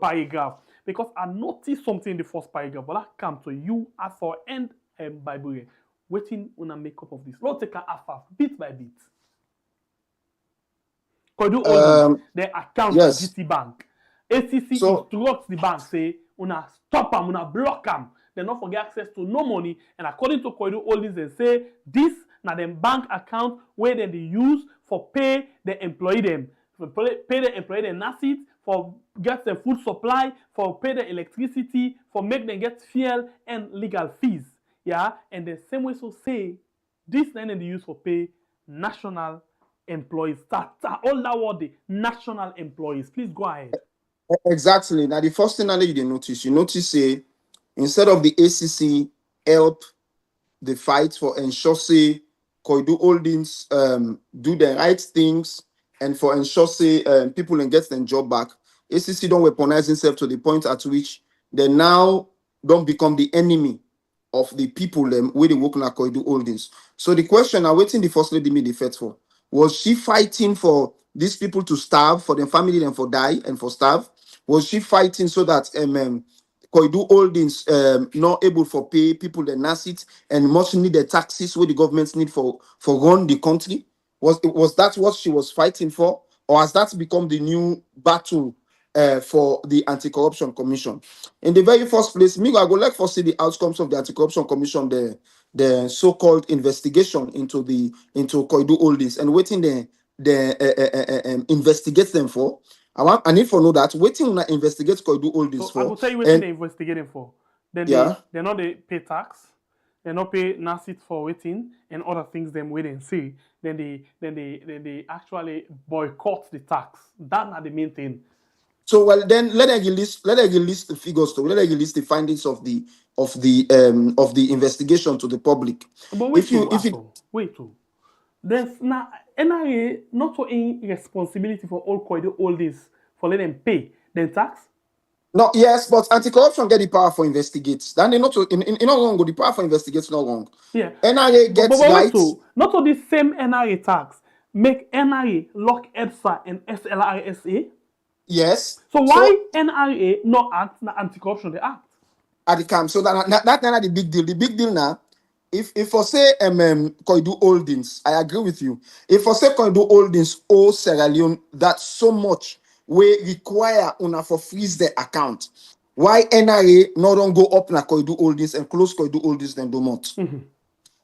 paragraph, because I noticed something in the first paragraph, but I come to you as for end Bible, waiting on a makeup of this. Let's take a half, bit by bit. Koidu Holdings, the account of GT Bank. ACC instructs the bank, say, una stop them, una block them. They not forget access to no money. And according to Koidu Holdings, they say this na them bank account where they use for pay the employee them, for pay the employee them NACIT, for get the food supply, for pay the electricity, for make them get fuel and legal fees. Yeah, and the same way so say this then they use for pay national employees. All that word the national employees. Please go ahead. Exactly. Now the first thing that you notice say instead of the ACC help the fight for ensure say Koidu Holdings do the right things and for ensure say people and get their job back, ACC don't weaponize itself to the point at which they now don't become the enemy of the people where they work like Koidu Holdings. So the question I'm waiting the first lady made the fight for, was she fighting for these people to starve, for their family and for die and for starve? Was she fighting so that Koidu Holdings not able for pay people the NACIT and much need the taxes where the governments need for run the country? Was that what she was fighting for? Or has that become the new battle for the Anti-Corruption Commission? In the very first place, I go like for see the outcomes of the Anti-Corruption Commission, the so-called investigation into Koidu Holdings and waiting investigate them for. I need to know that waiting on investigate Koidu Holdings So for. I will tell you what they're investigating for. Then they not they pay tax, they not pay NACIT for waiting and other things them wait and see. Then they actually boycott the tax. That's not the main thing. So well then let them list the figures to let them list the findings of the investigation to the public. But wait too. There's not NRA not for any responsibility for all Koidu Holdings for let them pay then tax. No, yes, but anti-corruption get the power for investigate. Then they not to, in not wrong, the power for investigate not wrong. Yeah. NRA gets but rights. So, not all the same NRA tax make NRA lock EDSA and SLRSA. Yes. So why NRA not act na anti-corruption they act? At the camp. So that's not the big deal. The big deal now, if for say Koidu Holdings, I agree with you. If for say Koidu Holdings owe Sierra Leone that so much we require una for freeze the account. Why NRA not don't go up na Koidu Holdings and close Koidu Holdings then do not? Mm-hmm.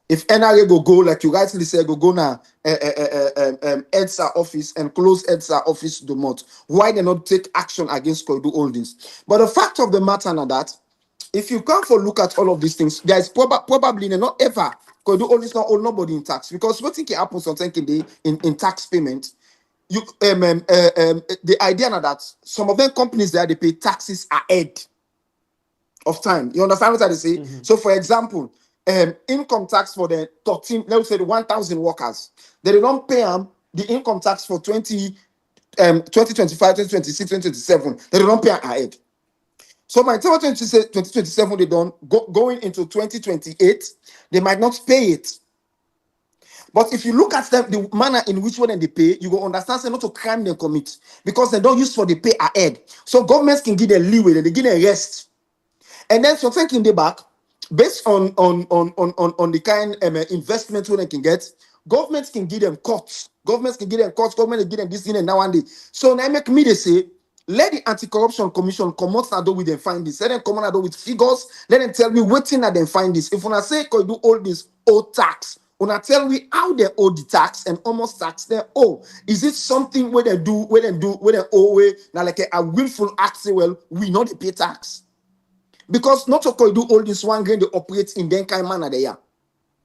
If NRA go like you rightly say, go na EDSA office and close EDSA office do not, why they not take action against Koidu Holdings? But the fact of the matter now that if you come for look at all of these things, there is probably not ever Koidu Holdings not owe nobody in tax, because what think happens something in tax payment. You the idea now that some of them companies there they pay taxes ahead of time. You understand what I say? Mm-hmm. So for example, income tax for the 13, let's say the 1,000 workers, they don't pay them the income tax for 2025, 2026, 2027. They don't pay ahead. So by 2027, they don't going into 2028, they might not pay it. But if you look at them, the manner in which way they pay, you go understand say not to crime they commit, because they don't use for the pay ahead. So governments can give them leeway, they give them rest. And then so thinking they back, based on the kind investment they can get, governments can give them cuts. Government can give them this thing and now and day. So now make me they say, let the Anti-Corruption Commission come out and do with them findings. Let them come out and do with figures. Let them tell me what thing that they find this. If I say could do all this owe tax, when tell me how they owe the tax and almost tax they owe. Is it something where they owe now like a willful act? Say, well, we know they pay tax. Because not to do all this one grain they operate in that kind of manner they are.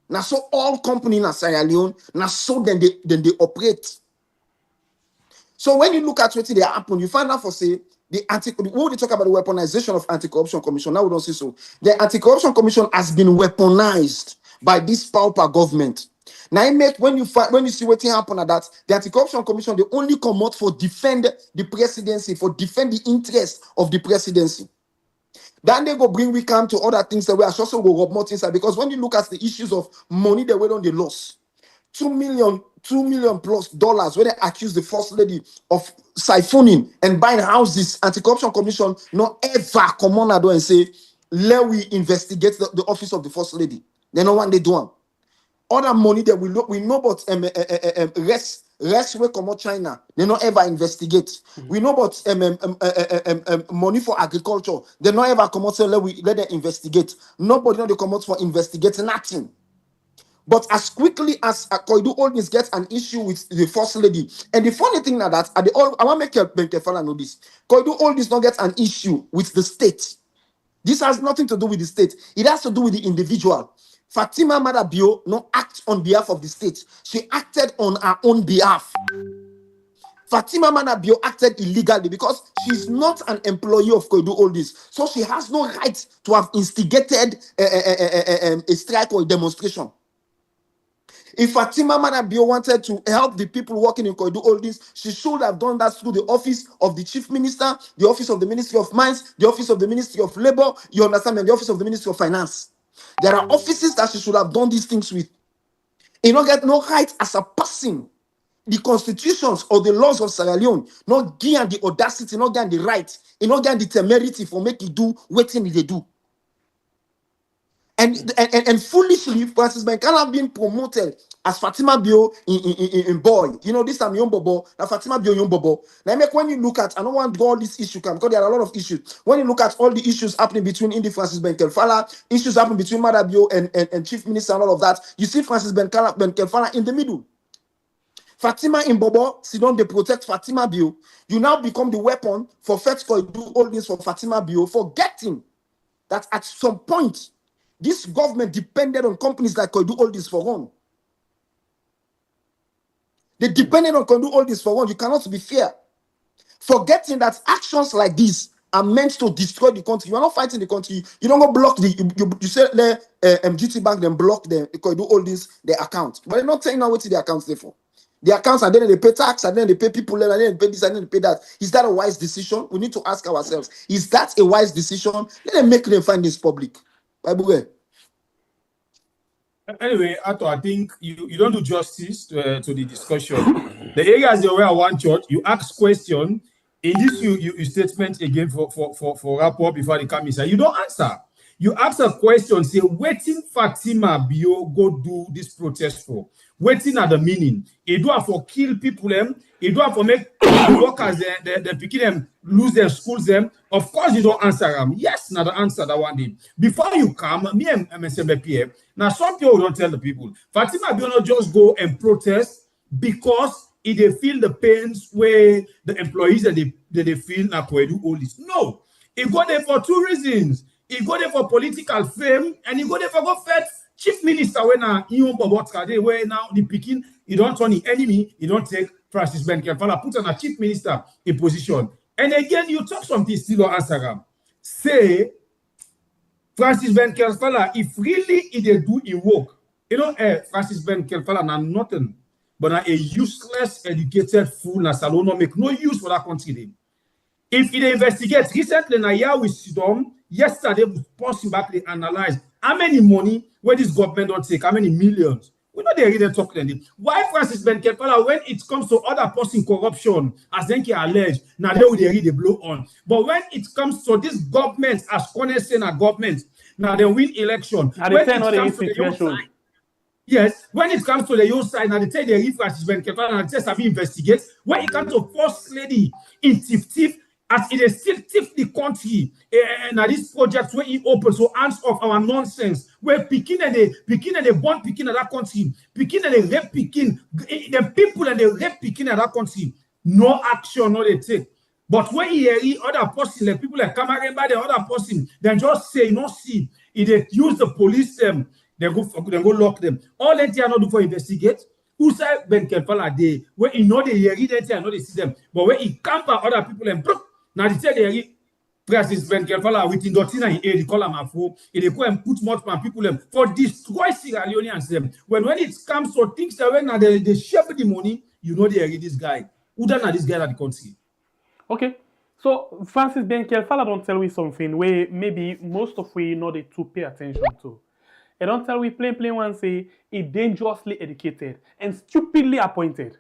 Now so all company in Sierra Leone, now so then they operate. So when you look at what they happen, you find out for say when they talk about the weaponization of Anti-Corruption Commission, now we don't see so. The Anti-Corruption Commission has been weaponized by this pauper government. Now when you see what happen at that, the Anti-Corruption Commission they only come out for defend the presidency, for defend the interest of the presidency. Then they go bring we come to other things that we are also go rob more things because when you look at the issues of money they went on the loss, $2 million plus dollars when they accuse the first lady of siphoning and buying houses, Anti-Corruption Commission not ever come on and say let we investigate the office of the first lady. They know what they do. Other money that we know about rest will come out China. They not ever investigate. Mm-hmm. We know about money for agriculture. They not ever come out say let them investigate. Nobody know they come out for investigating nothing. But as quickly as Koidu Holdings gets an issue with the first lady, and the funny thing now that I want to make a fellow know this. Koidu Holdings not get an issue with the state. This has nothing to do with the state. It has to do with the individual. Fatima Madabio no act on behalf of the state. She acted on her own behalf. Fatima Madabio acted illegally because she's not an employee of Koidu Holdings. So she has no right to have instigated a strike or a demonstration. If Fatima Madabio wanted to help the people working in Koidu Holdings, she should have done that through the office of the Chief Minister, the office of the Ministry of Mines, the office of the Ministry of Labor, you understand, and the office of the Ministry of Finance. There are offices that she should have done these things with. You don't get no right as a person. The constitutions or the laws of Sierra Leone not give the audacity, not give the right, not give the temerity for make you do what they do. And foolishly, Francis Benkala being promoted as Fatima Bio in boy. You know, this time young bobo, now Fatima Bio young bobo. Now make when you look at, I don't want all this issue come because there are a lot of issues. When you look at all the issues happening between Indi Francis Benkelfala, issues happening between Madabio and Chief Minister and all of that, you see Francis Benkelfala in the middle. Fatima in Bobo, sit down, they protect Fatima Bio. You now become the weapon for Fetch Koidu Holdings for Fatima Bio, forgetting that at some point, this government depended on companies like Koidu Holdings for one. They depended on Koidu Holdings for one. You cannot be fair. Forgetting that actions like this are meant to destroy the country. You are not fighting the country. You don't go block you say the GT Bank, then block the Koidu Holdings, their account. But they're not telling you what the accounts there for. The accounts, and then they pay tax, and then they pay people, and then they pay this, and then they pay that. Is that a wise decision? We need to ask ourselves, is that a wise decision? Let them make them find this public. By the way. Anyway, Ato, I think you don't do justice to the discussion. The areas where I want church, you ask question. In this you statement again for wrap up before they come inside. You don't answer. You ask a question, say, waiting Fatima Bio go do this protest for. Waiting at the meaning. It do have for kill people them. It do have for make workers they picking them, lose their schools them. Of course you don't answer them. Yes, not the answer that one day. Before you come, me and MSMPF, now some people don't tell the people. Fatima Bio not just go and protest because they feel the pains where the employees that they feel na Koidu Holdings. No, he go there for two reasons. He go there for political fame, and he go there for go fetch chief minister when where now the Peking, he don't turn the enemy, he don't take Francis Ben Kelfala, put on a chief minister in position. And again, you talk something still on Instagram. Say Francis Ben Kelfala, if really he dey do his work, you know, Francis Ben Kelfala na nothing. But a useless, educated fool, na salon no make no use for that country. If they investigate, recently, na here we sit down, yesterday, we pass back, they analyze how many money where this government don't take, how many millions. We know they really talk like this. Why Francis Ben Kelfala, when it comes to other person corruption, as then he alleged, now they will really blow on. But when it comes to this government, as Cornell saying a government, now they win election. And they say not the situation. Yes, when it comes to the your side, now they tell the Francis Ben Kelfala and just have investigate. When it comes to first lady in Tif, as it is still thief the country, and this project where he opens so hands off our nonsense, where Peking and the born Peking in that country, Peking and the rape Peking, the people and the rape Peking in that country, no action, no they take. But when he hear other person, like people like Cameron, the other person, then just say, no, see, if they use the police them, they go lock them. All that they are not do for investigate. Who say Ben Kelfala day, where he know they hear it, they know they see them, but when he camp other people and now they say they Francis Ben Kelfala with Indotina in they call them a fool, they go and put more people them for destroy Sierra Leoneans them. When it comes to things that when they share the money, you know they are this guy. Who done this guy at the country? Okay. So Francis Ben Kelfala don't tell me something where maybe most of we know they to pay attention to. They don't tell we plain one say he dangerously educated and stupidly appointed.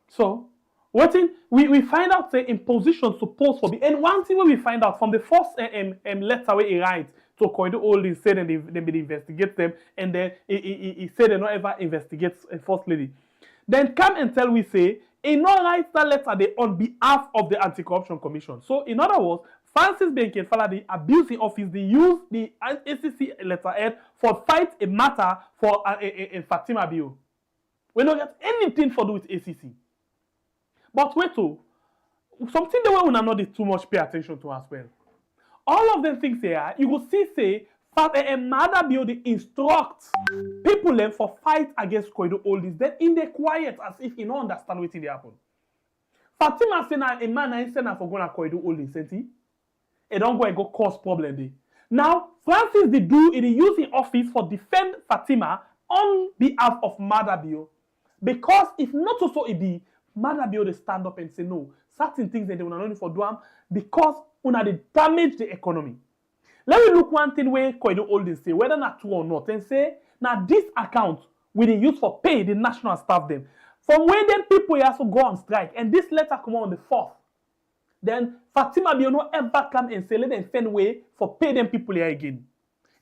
So what in we find out say in position supposed for be, and one thing we find out from the first letter where he writes to Koidu Holdings said they will investigate them, and then he said they not ever investigate a first lady. Then come and tell we say he not write that letter they on behalf of the Anti-Corruption Commission. So in other words, Francis Ben Kelfala, the abusing office, they use the ACC letterhead for fight a matter for a Fatima Bio. We don't get anything for do with ACC. But wait to something the way we not too much pay attention to as well. All of them things here, you will see say a mother Bio they instruct people them for fight against Koidu Holdings. Then in the quiet as if you don't understand what they happen. Fatima say na a man I say na for going to Koidu Holdings, see? It don't go and go cause problem there. Now Francis they do it use the office for defend Fatima on behalf of Mother Bio. Because if not also it be Mother be able to stand up and say no, certain things that they will not only for do because they damage the economy. Let me look one thing where Koidu Holdings say, whether not true or not, and say, now this account will they use for pay the national staff them. From where then people also go on strike, and this letter come on the 4th. Then Fatima Bio no ever come and say, let them find way for pay them people here again.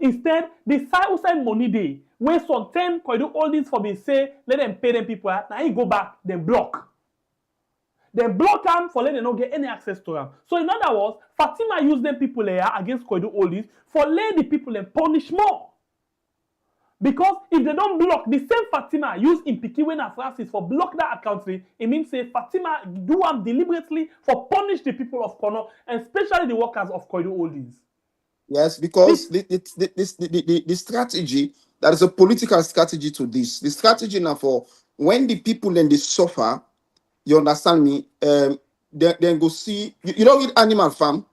Instead, the side money day, where sometimes Koidu Holdings for me say, let them pay them people, now he go back, then block. Then block them for let them not get any access to them. So in other words, Fatima used them people here against Koidu Holdings for let the people them punish more. Because if they don't block, the same Fatima use in Pikiwena Francis for block that account, it means say Fatima do them deliberately for punish the people of Kono, and especially the workers of Koidu Holdings. Yes, because the strategy, there is a political strategy to this. The strategy now for when the people then they suffer, you understand me? Then go see you don't get Animal Farm.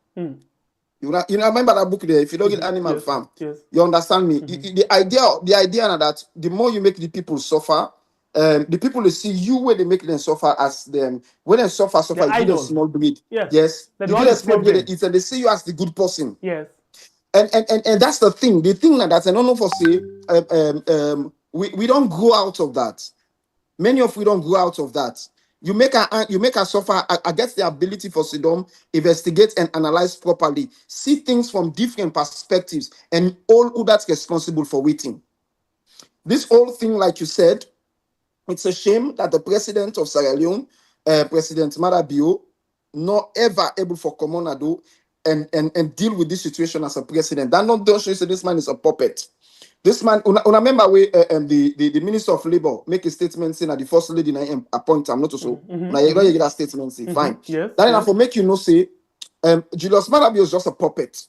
You remember that book there? If you don't get Animal Farm, you understand me? The idea now that the more you make the people suffer, the people they see you where they make them suffer as them when they suffer, you give them small breed. Yes. You give them small breed, they see you as the good person. Yes. And that's the thing. The thing that I don't know for say we don't grow out of that. Many of we don't grow out of that. You make a suffer against the ability for Sidom, investigate and analyze properly, see things from different perspectives, and all who that's responsible for waiting. This whole thing, like you said, it's a shame that the president of Sierra Leone, President Marabio, not ever able for Comonado and deal with this situation as a president. That not don't show you say this man is a puppet. This man, remember where the Minister of Labour make a statement saying that the first lady appoint him, not so. Now you don't get that statement, say fine. Yes. Then enough for make you know say Julius Marabio is just a puppet.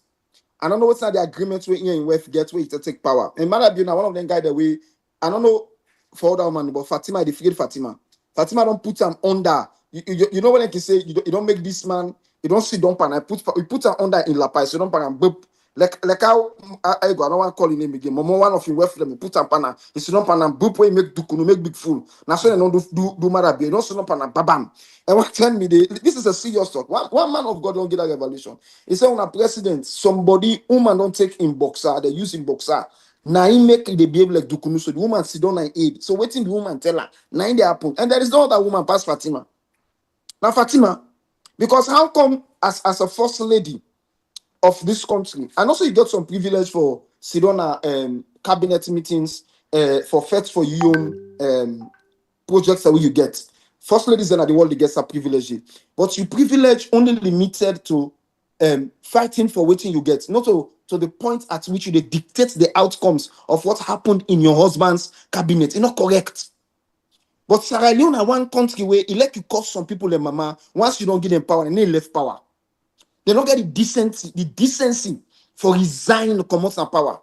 I don't know what's not the agreement where in West get where to take power. And Marabio now one of them guy that way. I don't know for other man, but Fatima, they forget Fatima. Fatima don't put him under. You know what I can say? You don't make this man. You don't see dump and I put him under in La Paz. You don't pan and boop. Like how I don't want to call his name again. Momo one of him weft them put him pan and he sit down pan and boop way make dukunu make big fool. Now so they don't do Marabio. You don't sit down pan and babam. And what tell me this is a serious talk. One man of God don't get that revelation. He said when a president somebody woman don't take in boxer they use in boxer. Now he make the behave like dukunu so the woman sit down and aid. So waiting the woman tell her now in the happen and there is no other woman past Fatima. Now Fatima, because how come as a first lady of this country, and also you got some privilege for Sidona cabinet meetings, for Feds for you projects that you get. First ladies are the world that gets a privilege, but you privilege only limited to fighting for what you get, not to the point at which you dictate the outcomes of what happened in your husband's cabinet. It's not correct. But Sierra Leone are one country where it let you cost some people and mama once you don't give them power and they left power. They don't get the decency for resigning to come out of power.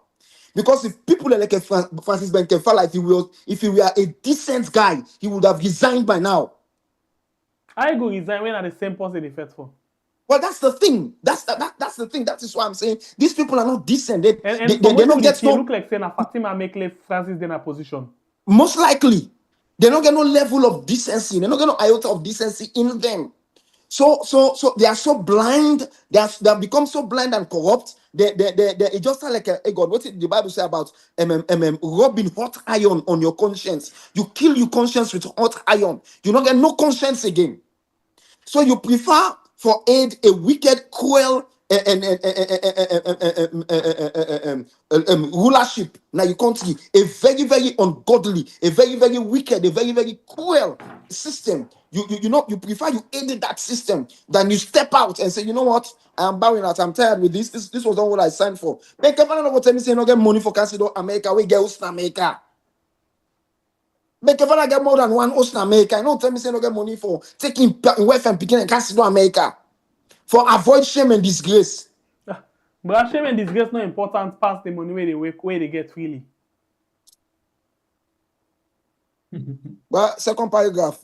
Because if people like Francis Benkefala, if he were a decent guy, he would have resigned by now. I go resign when are the same person they fought for. Well, that's the thing. That's the thing. That is why I'm saying these people are not decent. They don't get no. Look like saying Fatima make Francis in a position. Most likely, they don't get no level of decency. They don't get no iota of decency in them. So they are so blind. They have become so blind and corrupt. They just like a God. What did the Bible say about rubbing hot iron on your conscience? You kill your conscience with hot iron. You don't get no conscience again. So you prefer for aid a wicked, cruel rulership now your country, a very, very ungodly, a very, very wicked, a very, very cruel system. You prefer you aided that system than you step out and say, you know what, I'm bowing out, I'm tired with this. This was not what I signed for. Make everyone know tell me say no get money for Canada America, we get Houston America. Make everyone get more than one Houston America. I don't tell me say no get money for taking wife and picking and Canada America. For avoid shame and disgrace. But shame and disgrace not important past the money where they get freely. But second paragraph.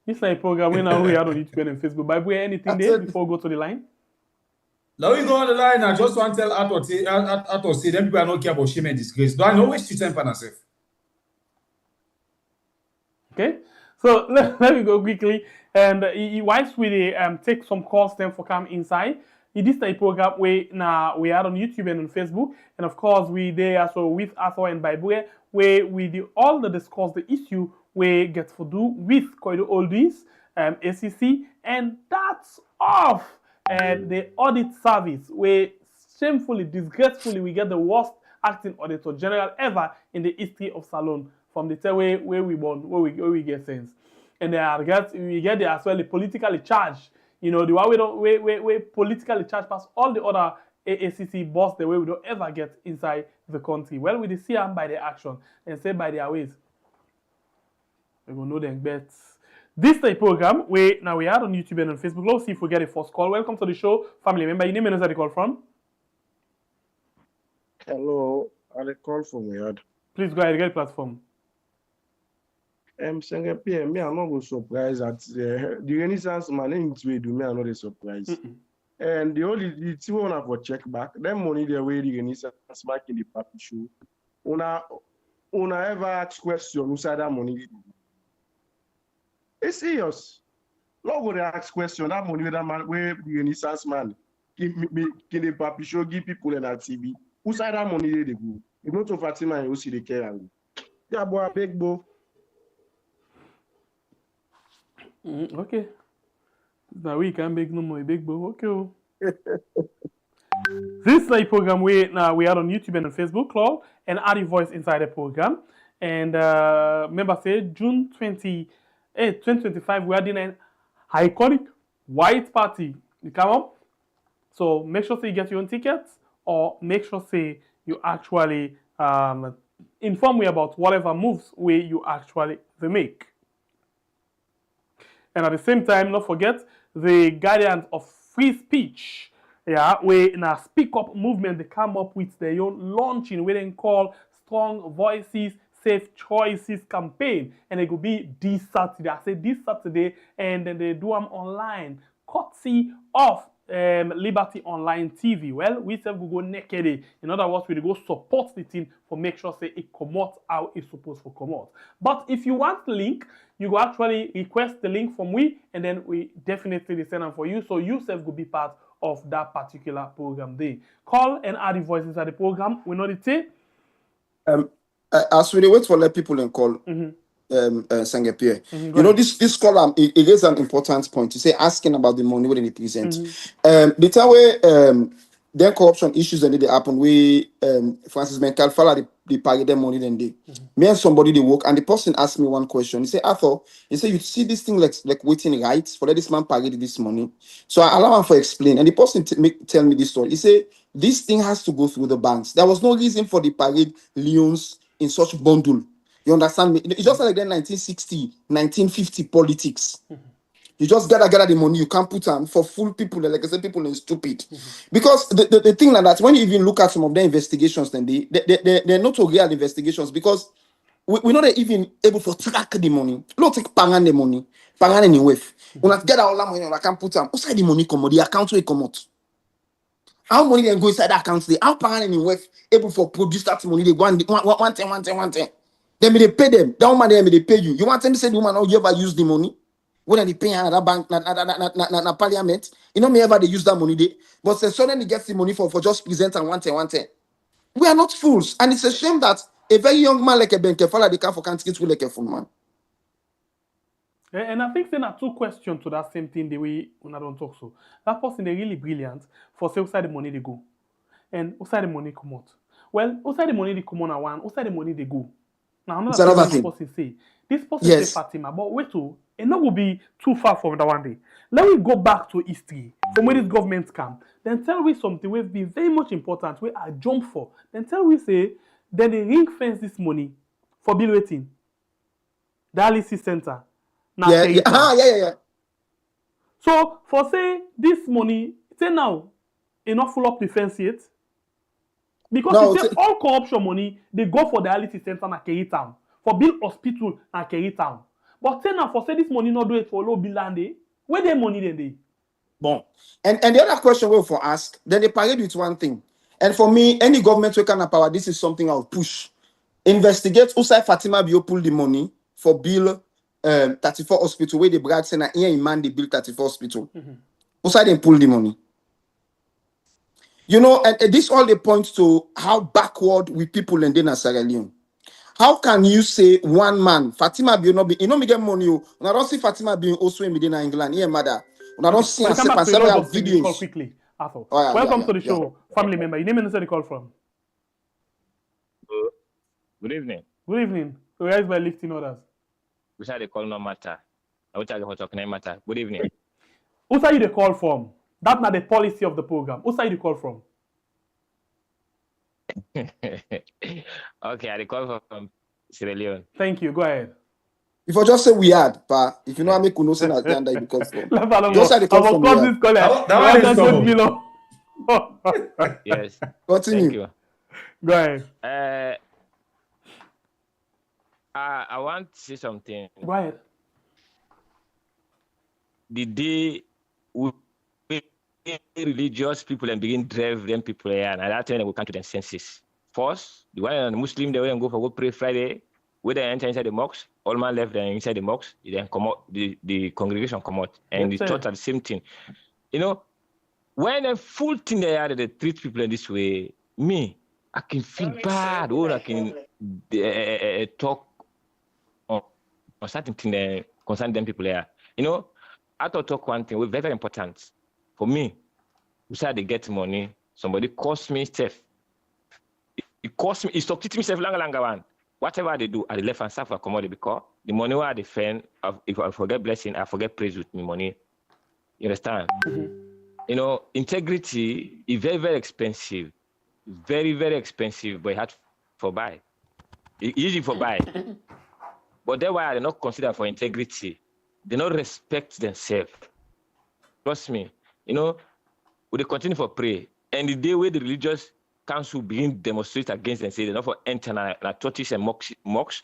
This is a program we now we are on YouTube and Facebook. But we anything there before we go to the line? Now we go on the line. I just want to tell Ato say them people are not care about shame and disgrace. Do I know which to time for myself? Okay, so let me go quickly. And whilst we take some calls then for come inside, this is a program we are on YouTube and on Facebook, and of course we there also with Arthur and Bible where we do all the discuss the issue we get to do with Koidu Holdings, ACC, and that's off the audit service where shamefully, disgracefully we get the worst acting Auditor General ever in the history of Salon from the time where we born, where we get sense. And we get there as well the politically charged. You know, the one we politically charged past all the other ACC boss the way we don't ever get inside the country. Well, we see them by their action and say by their ways. We will know them bets. This is the program we are on YouTube and on Facebook. Let's see if we get a first call. Welcome to the show, family member. Your name and where you call from? Hello, I call from Yard. Please go ahead, get the platform. Saying PM, me, I'm not surprised at the Renaissance man in way do me, I'm not surprised. And the two one for check back, them money the way the Renaissance back in the papi show. Una ever ask question who said that money? It's serious. Not going to ask question that money that man where the Renaissance man give the papi show, give people in that TV. Who said that money they go? If not to Fatima and you see the care. Yeah, boy, big boy. Okay. Now we can make no more big boy. Okay. This is a program we are on YouTube and on Facebook, Club, and add a voice inside the program. And remember, say June 28, 2025, we are doing an iconic white party. You come up. So make sure say you get your own tickets, or make sure say you actually inform me about whatever moves you actually make. And at the same time, don't forget the guardians of free speech. Yeah, where in a speak up movement they come up with their own launching, where they call Strong Voices, Safe Choices campaign, and it will be this Saturday. I say this Saturday, and then they do them online, courtesy of Liberty Online TV. Well, we say we go naked. In other words, we go support the team for make sure say it come out how it's supposed to come out. But if you want the link, you go actually request the link from we, and then we definitely send them for you. So you self will be part of that particular program day. Call and add the voices at the program. We know the thing. As we wait for let people and call, Sangapie. You know, this column it is an important point. You say asking about the money when they present. The time where then corruption issues and they happen, we Francis Menkalfala they pay them money then they. Me and somebody they work, and the person asked me one question. He said, Arthur, you see this thing like waiting rights for let this man pay this money. So I allow him for explain, and the person tell me this story. He said this thing has to go through the banks. There was no reason for the parade loans in such bundle. You understand me? It's just like that 1960, 1950 politics. You just gather the money. You can't put them for full people. Like I said, people are stupid. Because the thing like that, when you even look at some of the investigations, then they're not real investigations, because we're not even able to track the money. Not take pangan the money. Pangan anyway. When I gather all that money, I can't put them. Outside the money come out, the account will come out. How money then go inside that account? How pangan anyway able for produce that money? They go one thing. Then they pay them. That woman they pay you. You want them to say the woman oh you ever use the money? When they pay another bank, na parliament, you know me ever they use that money they, but they suddenly get the money for just present and one thing. We are not fools, and it's a shame that a very young man like a Benkefala they can't for country to like a full man. And I think there are two questions to that same thing the way when I don't talk so. That person they really brilliant for say outside the money they go, and outside the money come out. Well, outside the money they come on at one, outside the money they go. Now another thing person say. This person say Fatima, but wait to. It not will be too far from that one day. Let me go back to history. From where this government come, then tell we something will be very much important. Where I jump for. Then tell we say then they ring fence this money for bill waiting. Dialysis center. Now yeah. So for say this money, say now, it not full up the fence yet. Because no, say all corruption money they go for dialysis center na Kerry Town, for build hospital na Kerry Town. But say now for say this money not do it for low bill and they where they money then they. Bon. And the other question we for ask, then they parade with one thing. And for me, any government we can have power, this is something I'll push. Investigate Usai Fatima Bio pull the money for bill 34 hospital where they brag saying that here in man they build 34 hospital. Usai they pull the money. You know, and this all they point to how backward we people in Sierra Leone. How can you say one man, Fatima be not be, you know me get money, and I don't see Fatima being also in Medina, England, here, mother. And I don't see several videos. Call quickly, Arthur. Welcome to the show, family member. Your name and where you call from? Good evening. Good evening. So where is my lifting orders? We shall call no matter. I will tell you what talking matter. Good evening. Who say you the call from? That's not the policy of the program. Who say you the call from? Okay, I call from Sierra Leone. Thank you. Go ahead. If I just say we had, but if you know how me kuno say na Uganda you call from. Let's have Just say the call of from course, we this caller. That one is common. Below. Yes. Continue. Thank you. Go ahead. I want to say something. Go ahead. The day we religious people and begin drive them people here, and at that time they will come to their senses. First, the one and Muslim, they will go for go pray Friday. When they enter inside the mosque, all man left them inside the mosque, then come out, the congregation come out, and the church are the same thing. You know, when a full thing they are, they treat people in this way, me, I can feel bad, or I can talk on certain thing concerning them people there. You know, I thought talk one thing, very, very important. For me, we said they get money, somebody cost me stuff. It cost me, it stopped teaching me stuff longer one. Whatever they do, at the left hand side for commodity, because the money where I defend, if I forget blessing, I forget praise with me money. You understand? Mm-hmm. You know, integrity is very, very expensive. Very, very expensive, but it had for buy. It's easy for buy. But that's why they not consider for integrity. They don't respect themselves. Trust me. You know, we continue for pray. And the day where the religious council begin demonstrate against them, say they're not for enter na churches and mosques,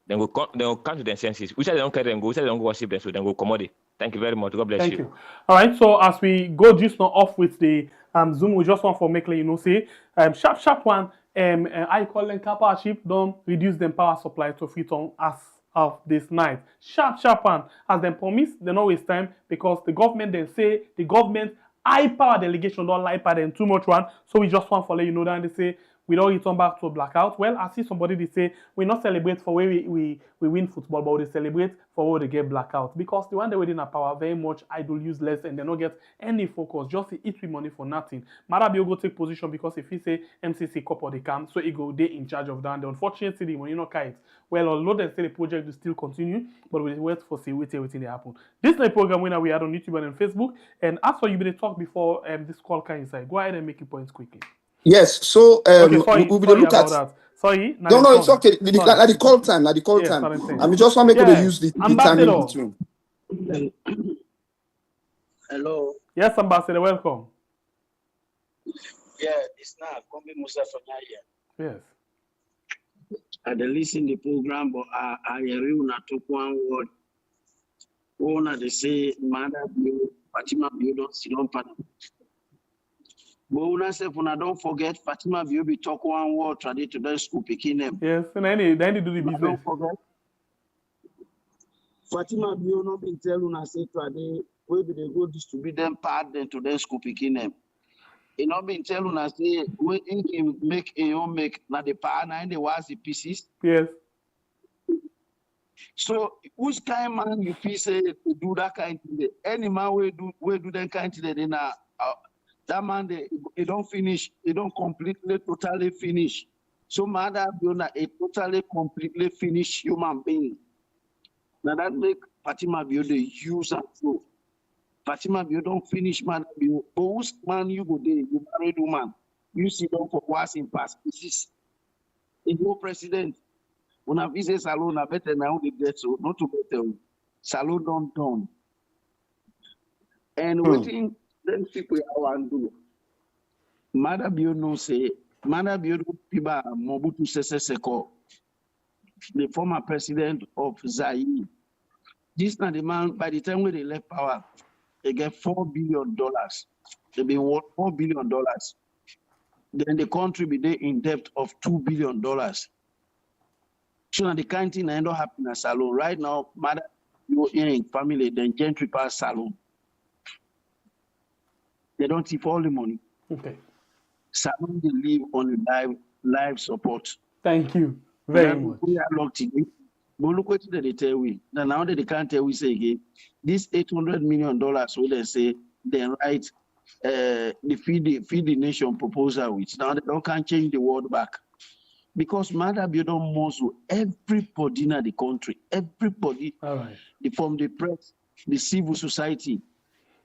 then will come to their senses. Which I don't care them go, which I don't go worship them, so then go commodity. Thank you very much. God bless you. Thank you. All right. So as we go just now off with the Zoom, we just want for make you know say sharp one. I call them Kappa ship don't reduce them power supply to free on as of this night. Sharp one. As them promise, they don't waste time because the government they say the government high power delegation don't like power them too much one. So we just want to let you know that they say we don't return back to a blackout. Well, I see somebody they say we not celebrate for where we win football, but we celebrate for where they get blackout. Because the one they within a power very much idle, useless, and they don't get any focus. Just eat with money for nothing. Marabi go take position because if he say MCC cup or they come, so he go they in charge of that. The unfortunate thing when you know kite. Well, although they say the project will still continue, but we wait for see everything they happen. This is the program winner we had on YouTube and on Facebook. And after you been talk before this call can inside, go ahead and make your points quickly. Yes, so okay, sorry look at that. Sorry, no, it's okay. The call time, the call time. I mean, just want to make sure use the time in between. Hello. Yes, Ambassador, welcome. Yeah, it's not Kombi Musa Sonya. Yes. I listen the program, but I hear una talk one word. Una they say, Mother Bio, Fatima Bio don't sit on panel. But una say, una don't forget, Fatima Bio be talk one word, try to do school picking them. Yes, and then they do the business. Don't forget. Fatima Bio not been tell una say today, where do they go distribute them part then to them school picking them. It not been tell una say, when you make a home make, now the part and the was the pieces. Yes. So which kind man you feel say to do that kind of thing? Any man will do that kind of thing, then that man they don't finish, they don't completely totally finish. So Mother Biona a totally completely finished human being. Now that make Fatima Bio the use and throw. Fatima Bio don't finish man Bio. But whose man you go there, you married woman. You see them for what's in past. This is a no president. When I visit salon, I better now they get so not to better salon don't done. And waiting then people I want to do. Mother Bio no say Mother Bio Piba Mobutu Sese Seko, the former president of Zaire. This not the man by the time when they left power, they get $4 billion. They be worth $4 billion. Then the country be there in debt of $2 billion. So now the kind of thing I end up happening at salon. Right now, Mother you in family, then gentry pass salon. They don't see all the money. Okay. Salon they live on live support. Thank you very much. We are locked in. But look what they tell we. Now they can't tell we say again. This $800 million, so they say they write the feed the nation proposal, which now they can't change the world back. Because Mother Biodon Mosu, everybody in the country, everybody, all right, from the press, the civil society,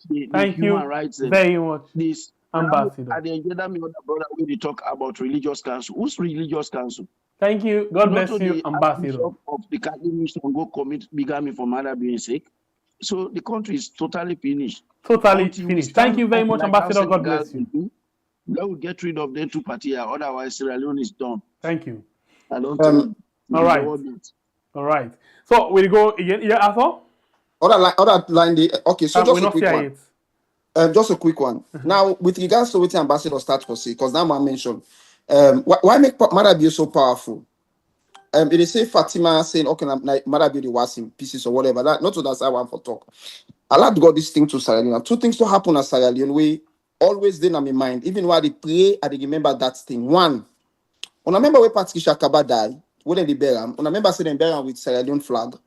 the thank human you rights, very much. This Ambassador. At the agenda, me other brother we talk about religious council. Who's religious council? Thank you. God bless Not you, only Ambassador. of the Catholic mission go commit bigamy for mother being sick. So the country is totally finished. Totally Until we finished. stand Thank you very up much, like how Ambassador. God Senegal bless you. will do, then we get rid of the two parties. Otherwise, Sierra Leone is done. Thank you. I don't think. All right. All right. So we'll go again. Yeah, Arthur? Other line. Okay, so We're just a not quick fair one. yet. Just a quick one. Now, with regards to what the ambassador start to say, because now I mentioned, why make Marabi so powerful? It is say Fatima saying, okay, Marabi the was in pieces or whatever. That not to that's I want for talk. I like got this thing to Sierra Leone. Two things to happen at Sierra Leone. We always then in my mind, even while they pray, I remember that thing. One, I remember when Patricia Kaba died, when they bury him. I remember saying they bury him with Sierra Leone flag.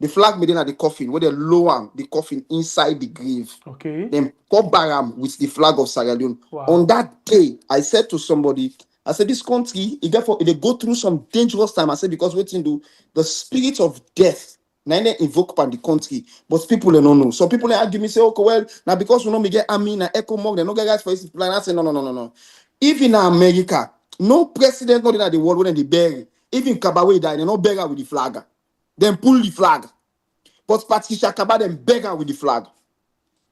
The flag made in at the coffin, where they lower the coffin inside the grave. Okay. Then cover him with the flag of Sierra Leone. Wow. On that day, I said to somebody, I said, this country, they go through some dangerous time. I said, because waiting do the spirit of death, now they invoke upon the country, but people they don't know. So people they argue me, say, okay, well, now because we know me get army, now echo more, they no get guys for this plan. I say, no. Even in America, no president not in the world when they bury. Even Kabawe died, they no bury her with the flag. Then pull the flag. But Patricia Kaba then beg her with the flag.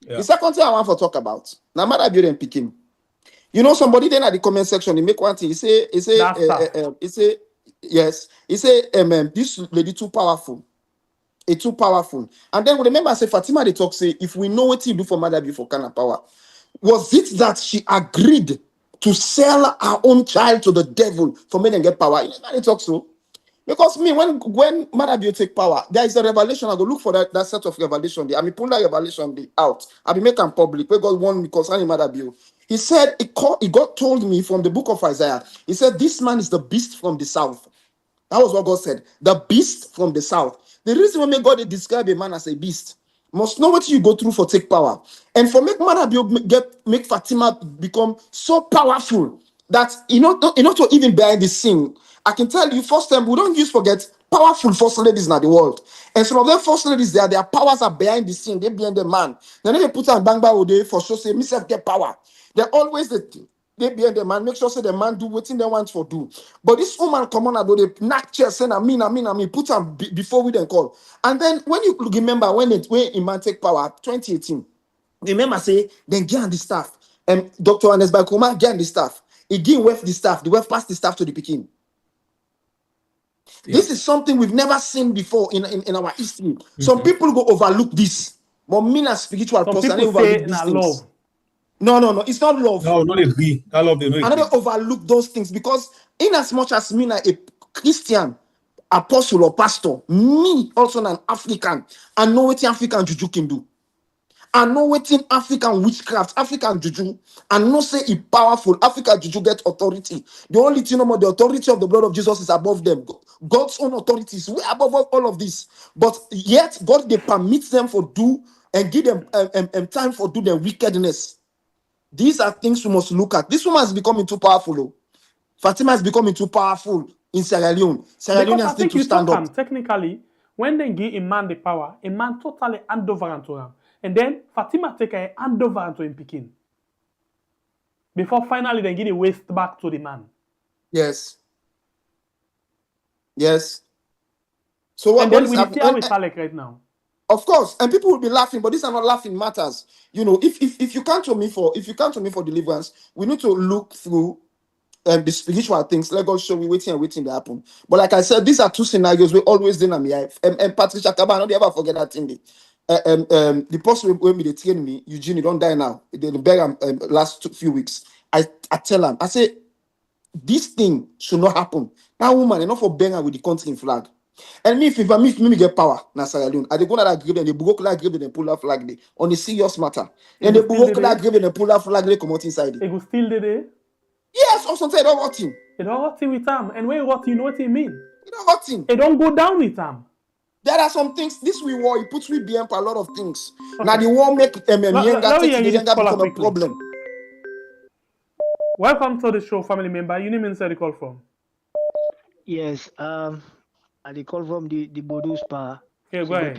Yeah. The second thing I want to talk about, now matter build and picking. You know, somebody then at the comment section, he make one thing. He say, yes. He say, this lady too powerful. It's too powerful. And then we remember I say Fatima they talk say, if we know what you do for Mother for kind of power, was it that she agreed to sell her own child to the devil for me and get power? You know, they talk so. Because me, when Madabio take power, there is a revelation. I go look for that set of revelation. I mean, pull that revelation out. I be make them public. Where God warned me concerning Madabio. He said, God told me from the book of Isaiah. He said, this man is the beast from the south. That was what God said. The beast from the south. The reason why God describe a man as a beast must know what you go through for take power. And for make Madabio make Fatima become so powerful that not to even behind the scene. I can tell you, first time we don't use forget powerful first ladies in the world. And some of them first ladies there, their powers are behind the scene, they behind the man. Then they put on bangba ode for sure say myself get power. They're always they behind the man, make sure say the man do what they want for do. But this woman come on and do they knock chest saying I mean, put on before we then call. And then when you remember when a man take power, 2018, remember say then get on the staff. And Dr. Anes Bakoma get on the staff. He give weft the staff, the weft pass the staff to the Peking. Yeah. This is something we've never seen before in our history. Some people go overlook this. But me as spiritual Some person, I people overlook say these na things. love. No, it's not love. No, not agree. I love them. I never overlook those things because in as much as me a Christian, apostle or pastor, me also an African, I know what African juju can do. I know what in African witchcraft, African juju, and no say it powerful. African juju get authority. The only thing about the authority of the blood of Jesus is above them. God's own authority is way above all of this. But yet God they permit them for do and give them time for do their wickedness. These are things we must look at. This woman is becoming too powerful. Oh. Fatima is becoming too powerful in Sierra Leone. Sierra Leone has to stand up. Technically, when they give a man the power, a man totally hand over to him. And then Fatima take a hand over to him Pekin. Before finally they give the waist back to the man. Yes. So what? And then we see how it's like right now. Of course, and people will be laughing, but these are not laughing matters. You know, if you come to me for deliverance, we need to look through the spiritual things. Let God show me waiting to happen. But like I said, these are two scenarios we always did on me. And Patricia Kaba, I don't ever forget that thing. The person when they train me, Eugene, don't die now. They buried him last few weeks. I tell him, I say, this thing should not happen. That woman, enough for banger with the country flag. And me, if me get power, na Sierra Leone, I go that grave and they broke that grave and they pull that flag there on a serious matter. And they broke that grave and they pull that flag they come out inside. They go still there. Yes, or something. They don't hurt him. They don't hurt him with him. And when you hurt him, you know what he mean? They don't hurt him. They don't go down with him. There are some things. This we war. He puts we behind for a lot of things. Okay. Now the war make younger become a problem. Welcome to the show, family member. You name inside the call from. Yes, I dey call from the Bodo Spa. Okay, go ahead.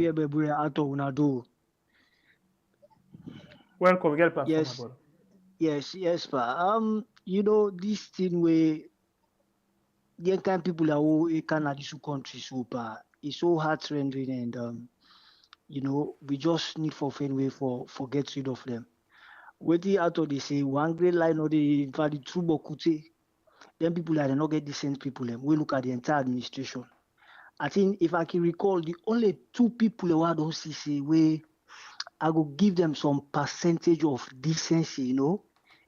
Welcome, get past. Yes, Yes, yes, pa. This thing where the kind people are all kind of these country super. It's so heart rendering, and we just need for find way for get rid of them. Waiting out of they say one great line or the value true bokute. Then people that not get decent people. We look at the entire administration. I think if I can recall, the only two people who I don't see where I go give them some percentage of decency,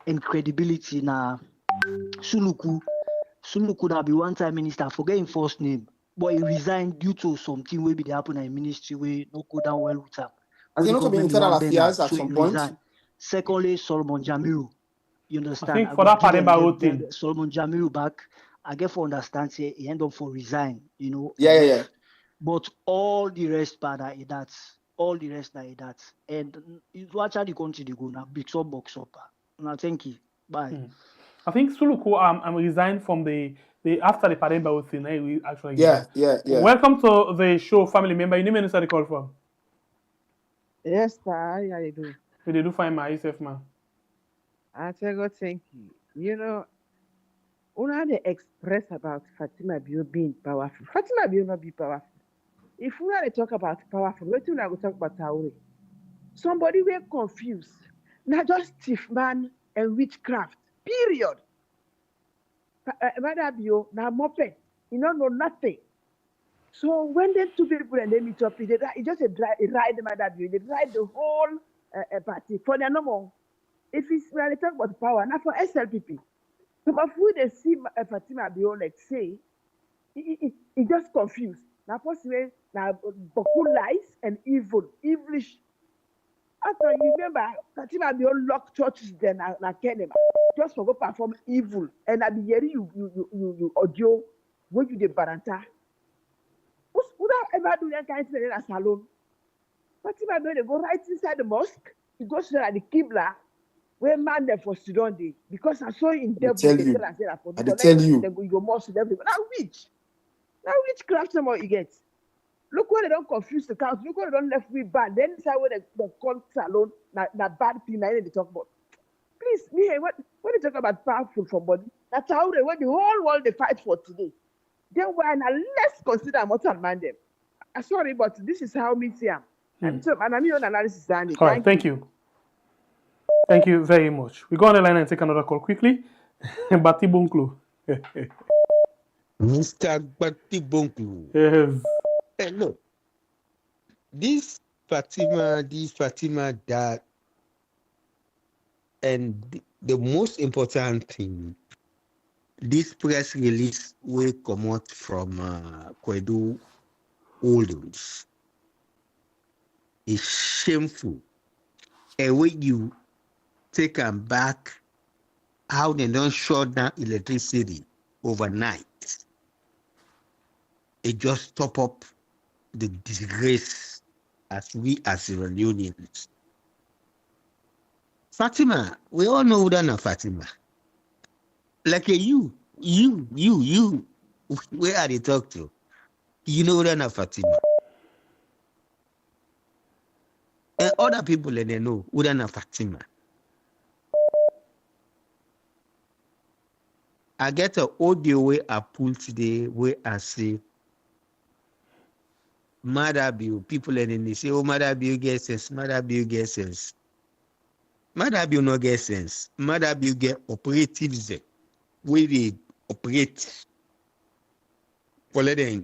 and credibility. Now, Suluku that be one time minister, I forget his first name, but he resigned due to something will be the happen in ministry where no go down well with him. I think also be internal affairs at so some he point. resigned. Secondly, Solomon Jamiru. You understand? I think for that part about thing. Solomon Jamiru back, I get for understand say he end up for resign, Yeah. But all the rest part are all the rest are that. And it's actually the country they go now, big up box up. Now thank you. Bye. I think Suluku resigned from the after the Pademba thing. We actually Yeah. Welcome to the show, family member. Your name and the call from? Yes, sir. How you doing? We do find myself, man. I tell God, thank you. Una they express about Fatima Bio being powerful. Fatima Bio not be powerful. If we want to talk about powerful, what we go talk about Taure? Somebody we're confused. Not just thief man and witchcraft. Period. Mother Bio now moped. You don't know nothing. So when them two people and they meet up, it just ride Mother Bio. They ride the whole party for their normal. If it's when they talk about power, not for SLPP. Some of who they see Fatima Bio like say, it just confused. Now, possibly, now, Boku lies and evilish. After you remember, Fatima Bio locked churches then, na Kenema, just for go perform evil. And at the year you audio, when you the baranta. Would I ever do that kind of thing in a salon? Fatima Bio, they go right inside the mosque, you go to the Qibla, where man there for Sudan day. Because I saw in devil, tell you. You go mosque with everyone. Now which craft somebody you get? Look where they don't confuse the count. Look where they don't left me bad. Then decide where they call salon na bad thing they talk about. Please, me when they talk about powerful somebody, that's how they when the whole world they fight for today. Then why now let's consider mortal man them. Sorry, but this is how me see them. And so and I'm your analysis. All right, thank you. Thank you very much. We go on the line and take another call quickly. Bati Bunklu. Mr. Bati Bunklu. Yes. Hello. This Fatima, that, and the most important thing, this press release will come out from Koidu Holdings. It's shameful. And when you take them back, how they don't shut down electricity overnight, it just top up the disgrace as we as Sierra Leoneans. Fatima, we all know that Fatima. Like you, where are they talk to? You know that Fatima. And other people they know who that Fatima. I get an audio where I pull today where I say, Mother Bill, people and they say, oh, Mother Bill gets sense, Mother Bill gets sense. Mother Bill no get sense. Mother Bill get operatives where they operate for let them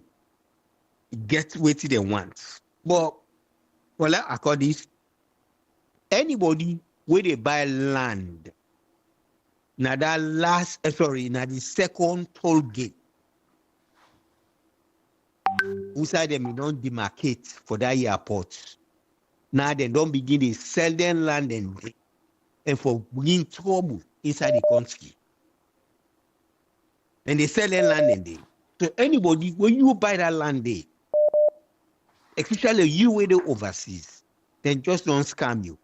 get what they want. But for like according, anybody where they buy land, now that now the second toll gate, inside them you don't demarcate for that airport. Now they don't begin to sell them land and for bringing trouble inside the country. And they sell them land there. So anybody, when you buy that land there, especially you where they overseas, then just don't scam you.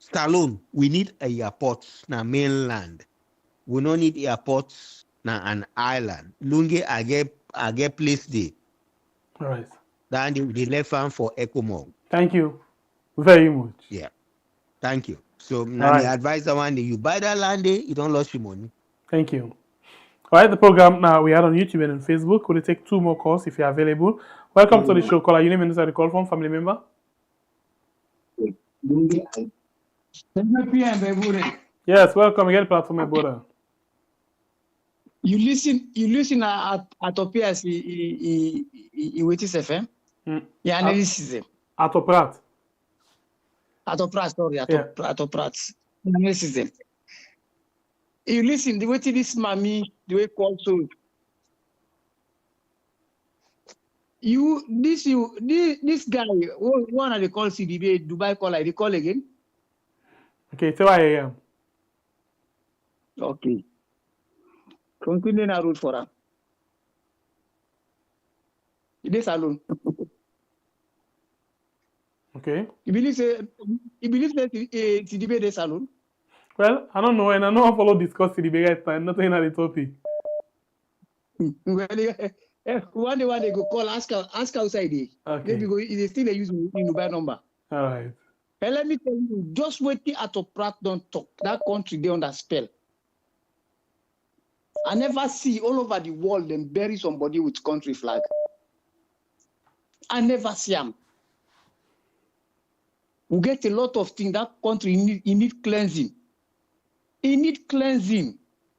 Stallone, we need a airport na mainland. We don't need airports na an island. Lunge I get place there. All right. Then the left hand for Ecomog. Thank you very much. Yeah. Thank you. So now right. me advise the one day you buy that land day, you don't lose your money. Thank you. All right, the program now we had on YouTube and on Facebook. We'll take 2 more calls if you're available. Welcome to the show, caller. Your name inside the call from family member. Yes, welcome. You get the platform, my brother. You listen at OPS Iwetis FM. Yeah, analysis. Atoprat. Sorry, Atoprat. Analysis. You listen the way to this mommy, the way called so. This guy, one of the call CDB, Dubai call, I recall again. Okay, so I am. Okay. Continue na route for him. This alone. Okay. You believe that CDB this alone? Well, I don't know, and I know I follow discuss CDB right time, not in the topic. One day they go call, ask outside there. Okay. Maybe they still use in Dubai number. All right. And let me tell you, just waiting at a Pratt don't talk. That country they under spell. I never see all over the world them bury somebody with country flag. I never see them. We get a lot of things. That country need cleansing. It need cleansing.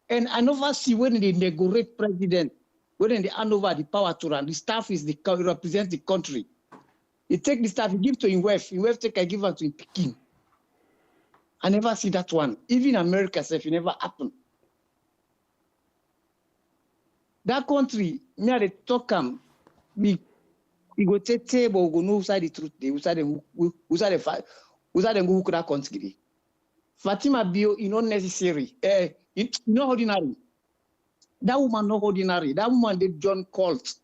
And I never see when they negotiate president, when they hand over the power to run. The staff is represent the country. He take the staff, he give to him wife. His wife take and give her to him Peking. I never see that one. Even America itself, it never happen. That country, me they talk we go take table, go know outside the truth. They outside them go that country. Fatima Bio is not necessary. It's not ordinary. That woman not ordinary. That woman they John cult.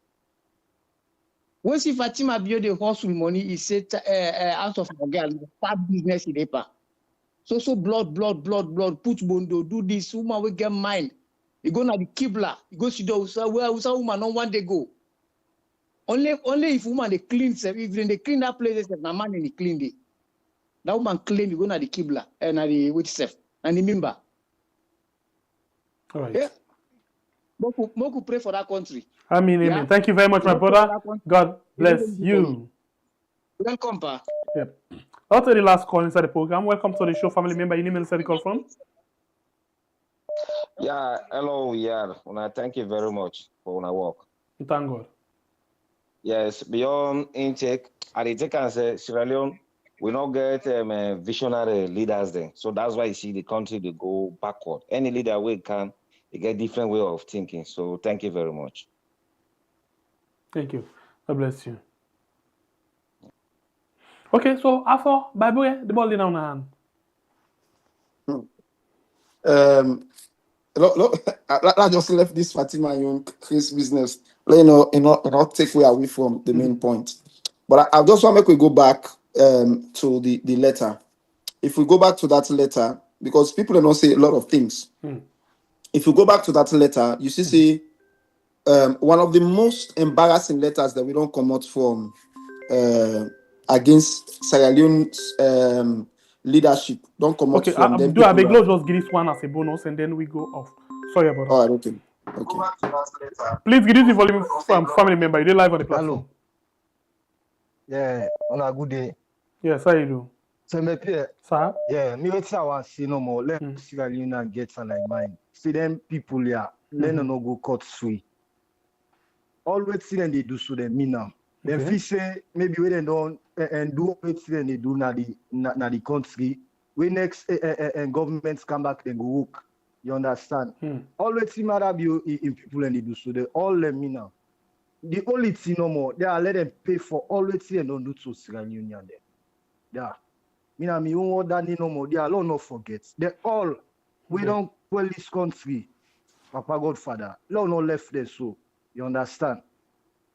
When see Fatima Bio the hustle money, he said out of her girl, start business in paper. So blood, put bondo, do this, woman will get mind. You go na the Kibla, you go see where woman on one day go. Only if woman they clean, if they clean that place, na man in the clean day. That woman claim you go na the Kibla and the which self and remember. All right. Yeah. Moku pray for that country. Amen. Yeah? Thank you very much, my brother. God bless you. Welcome, pa. Yep. After the last call inside the program, welcome to the show, family member. Your name inside the call from? Yeah, hello, yeah. Thank you very much for our work. Thank God. Yes, beyond intake, I take and say Sierra Leone, we not get visionary leaders then. So that's why you see the country they go backward. Any leader we can, they get different way of thinking. So thank you very much. Thank you. God bless you. Okay, so after Bible, the ball in our hand. I just left this Fatima Young Chris business. Not take away from the main point. But I just want to make we go back to the letter. If we go back to that letter, because people don't say a lot of things. If you go back to that letter, you see one of the most embarrassing letters that we don't come out from against Sierra Leone's leadership. Don't come out from them. Do I beg just give this one as a bonus and then we go off. Sorry about that. All right, okay. Please give this the volume from family member. You did live on the platform. Hello. Yeah, on a good day. Yes, how you do? So me Pierre. Sir? Yeah, me wait I want see no more. Let Sierra Leone get some like mine. See them people here. Let no go cut free. Always see them they do so them me now. Then if say maybe we don't and do what they do na the country. We next and governments come back then go work. You understand? Always see matter be in people and they do so they all let me now. The only thing no more, they are let them pay for always see and don't do to Sierra Leone there. Yeah. Me won't want that no more. They are all not forget. They all we don't well this country. Papa Godfather. Law no left there so. You understand?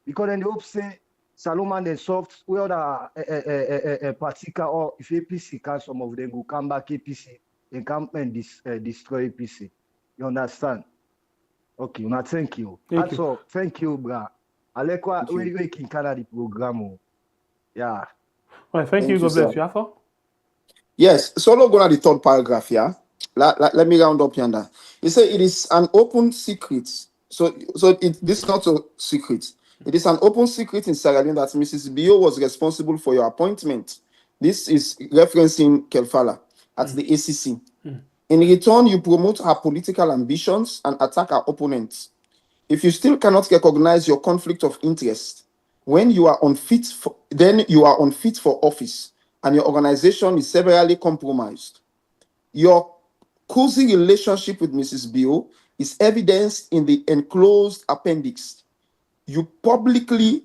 Because then they hope say Salomon and soft whether a particular or if APC can some of them go come back APC and come and destroy APC. You understand? Okay, now thank you. That's all. Thank you, bro. I like what we can carry the program. Yeah. Well, thank you. God bless you. Yes, so let's go to the third paragraph here. Let me round up yonder. It says it is an open secret. This is not a secret. It is an open secret in Sierra Leone that Mrs. Bio was responsible for your appointment. This is referencing Kelfala at the ACC. In return, you promote her political ambitions and attack her opponents. If you still cannot recognize your conflict of interest, then you are unfit for office, and your organization is severely compromised. Your cozy relationship with Mrs. Bill is evidenced in the enclosed appendix. You publicly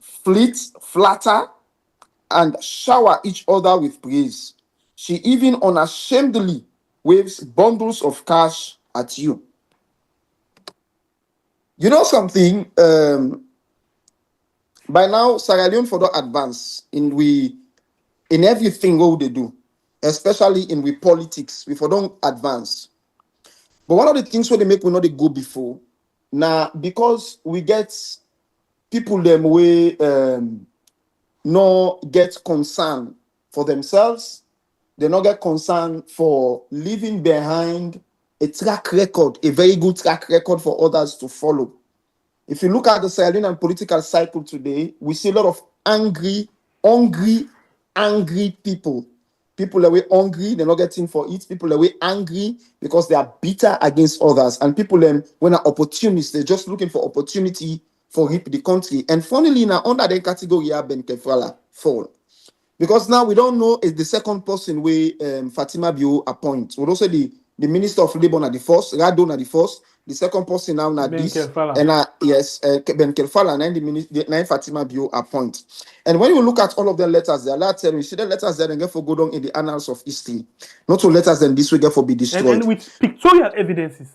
flatter, and shower each other with praise. She even unashamedly waves bundles of cash at you. You know something? By now, Sierra Leone for the advance in everything what they do, especially in politics, we for don't advance. But one of the things where they make we not go before now, because we get people them way no get concern for themselves, they not get concern for leaving behind a track record, a very good track record for others to follow. If you look at the Sierra Leonean political cycle today, we see a lot of angry people. People that were hungry, they're not getting for it. People that were angry because they are bitter against others. And people when are opportunists, they're just looking for opportunity for the country. And funnily now, under the category Ben Kefala fall. Because now we don't know is the second person where Fatima Bio appoint. We also the Minister of Labour na the first, Rado na the first, the second person now na Ben this, Kefala. and Ben Kelfala and the Fatima Bio appoint. And when you look at all of the letters, there are you see the letters there and get for go down in the annals of history. Not all letters then this will get for be destroyed. And with pictorial evidences.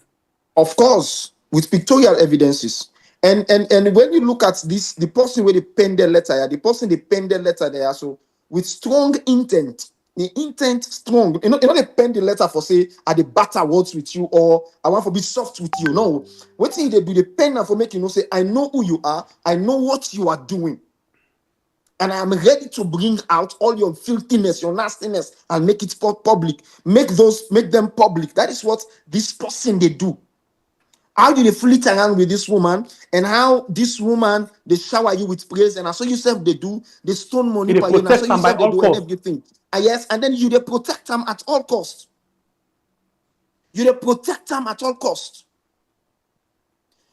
Of course, with pictorial evidences. And when you look at this, the person where they pen the letter, the person they pen the letter there, so with strong intent, the intent strong. You know they pen the letter for say I the batter words with you or I want to be soft with you. No, what thing they do the pen for make you know say I know who you are, I know what you are doing, and I am ready to bring out all your filthiness, your nastiness, and make it public. Make them public. That is what this person they do. How do they flit around with this woman, and how this woman they shower you with praise, and I saw yourself they do they stone money for you, and I saw yourself they do and everything. Yes, and then you they protect them at all cost. You they protect them at all cost.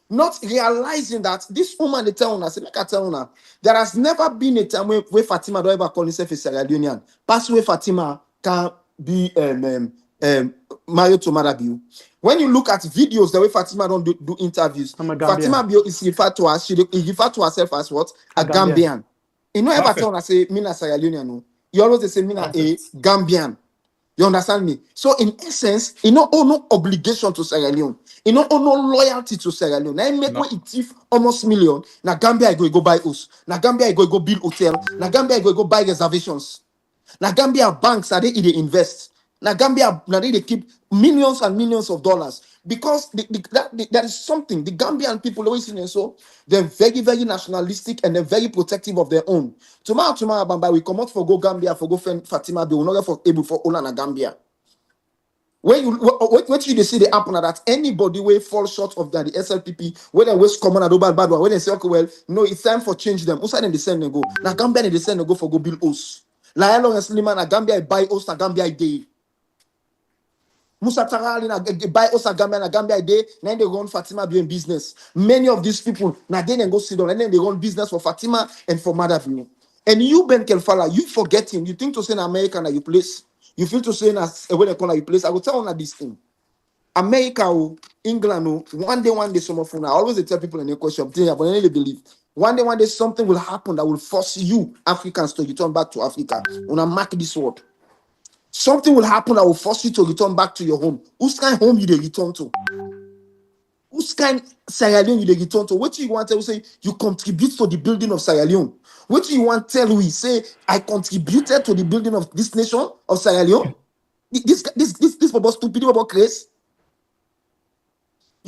Not realizing that this woman they tell us, make I tell her, there has never been a time where Fatima don't ever call herself a Sierra Leonean. Past where Fatima can be married to Madabiu. When you look at videos, the way Fatima don't do interviews, Fatima Bio is referred to as, she referred to herself as what? A Gambian. You know, ever tell her say, Mina Sierra Leonean, no? You always say, Mina a Gambian. You understand me? So, in essence, you know, no obligation to Sierra Leone. You know, no loyalty to Sierra Leone. Now, I make it thief almost million. Now, Gambia, I go buy us. Now, Gambia, I go build hotel. Now, Gambia, I go buy reservations. Now, Gambia banks, are they invest? Now, Gambia, now they keep millions and millions of dollars because that is something. The Gambian people always saying so. They're very, very nationalistic and they're very protective of their own. Tomorrow, Bamba, we come out for go Gambia, for go Fatima, they will not for able for Olana Gambia. When you see the happen that anybody will fall short of that, the SLPP, when they waste common and bad one, when they say, okay, well, no, it's time for change them. Who's they send them go? Now, Gambia, they send them go for go build us. Like, how long as Sliman, na Gambia, buy us, na Gambia, day. Musa Tarali na buy Osa Gambia na Gambia day, then they run Fatima doing business. Many of these people now they go sit down and then they run business for Fatima and for Madaviu. And you Ben Kelfala, you forgetting. You think to say in America that you place, you feel to say in when they call you place. I will tell you this thing. America, England, one day, some of you. I always tell people in the question, but they believe. One day, something will happen that will force you Africans to return back to Africa. When I mark this word. Something will happen that will force you to return back to your home. Whose kind of home you they return to? Whose kind Sierra Leone you they return to? What do you want to say? You contribute to the building of Sierra Leone. What do you want to tell we say? I contributed to the building of this nation of Sierra Leone. This about stupidity about Chris.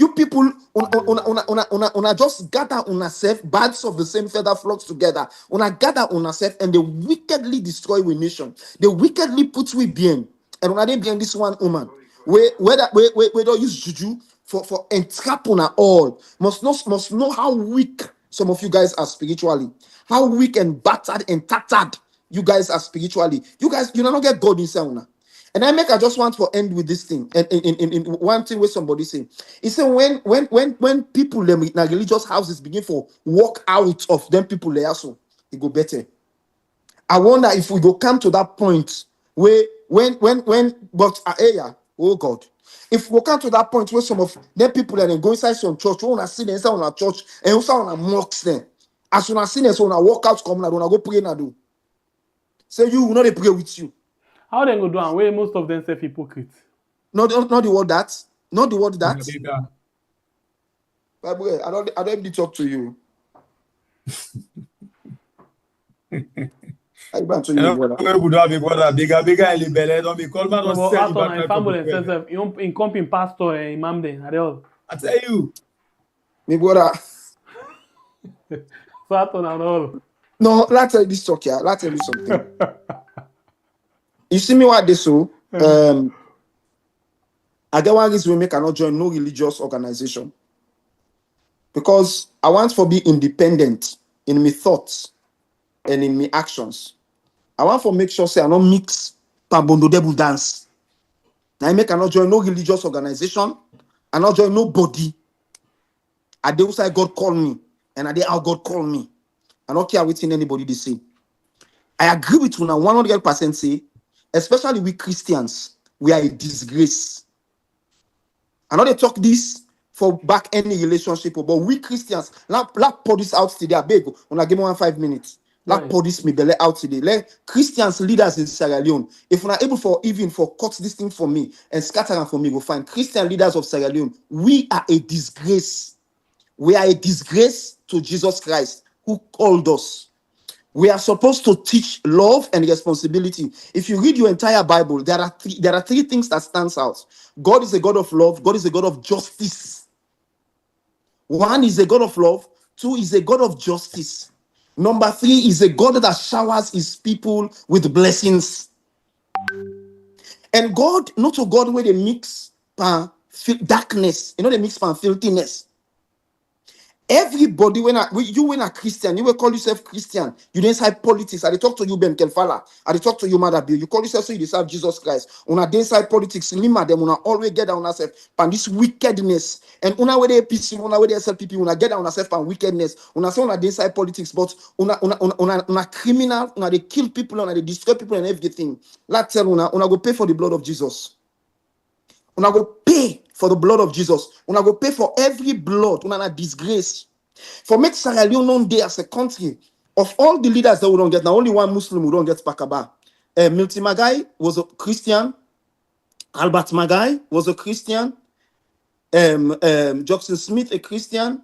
You people, una just gather on self, birds of the same feather flocks together. Una gather on self, and they wickedly destroy we nation. They wickedly put we being, and una dey being this one woman. We don't use juju for entrap on all. Must know how weak some of you guys are spiritually. How weak and battered and tattered you guys are spiritually. You guys, you don't get God inside una. And I just want to end with this thing. And in one thing where somebody say, he said when people in religious houses begin to walk out of them people there, so it go better. I wonder if we go come to that point where oh God, if we come to that point where some of them people that go inside some church, we wanna see them inside on a church and also wanna mocks them. As soon as see them, so wanna walk out, come wanna go pray na do. Say you will not pray with you. How they go do and where most of them say hypocrites? Not the word that. Not the word that. I don't even talk to you. I want to you, brother. In company pastor imam then, are they all? I tell you. Me brother. So I turn and all. No, let's tell you this talk here. Let's tell you something. You see me what they so? I get one reason we cannot join no religious organization. Because I want to be independent in my thoughts and in my actions. I want to make sure say I don't mix Pambondo Devil dance. Now I cannot join no religious organization. I not join nobody. I do say God call me. And I did how God call me. I don't care what anybody they say. I agree with you now 100% say, especially we Christians, we are a disgrace. I know they talk this for back any relationship, but we Christians, let pour this out today. I beg, when I give me 5 minutes, let pour this me belly out today. Let Christians leaders in Sierra Leone, if we're not able for even for cut this thing for me and scatter them for me, we'll find Christian leaders of Sierra Leone. We are a disgrace. We are a disgrace to Jesus Christ who called us. We are supposed to teach love and responsibility. If you read your entire Bible, there are three things that stands out. God is a God of love. God is a God of justice. One is a God of love. Two is a God of justice. Number three is a God that showers his people with blessings. And God, not a God where they mix darkness. You know, they mix filthiness. Everybody, when a Christian, you will call yourself Christian. You didn't side politics. I talk to you, Ben Kelfala. I talk to you, Mother Bill. You call yourself so you serve Jesus Christ. Una didn't side politics. Lima them una always get down yourself and this wickedness. And una where they peace, una where they sell people, una get down yourself and wickedness. Una say una didn't side politics, but una criminal, una they kill people, una they destroy people and everything. Let's tell una go pay for the blood of Jesus. Una go pay for the blood of Jesus. Una go pay for every blood. Una disgrace. For make Sierra Leone known day as a country, of all the leaders that we don't get, now only one Muslim we don't get Pakaba. Milty Magai was a Christian. Albert Magai was a Christian. Jackson Smith a Christian.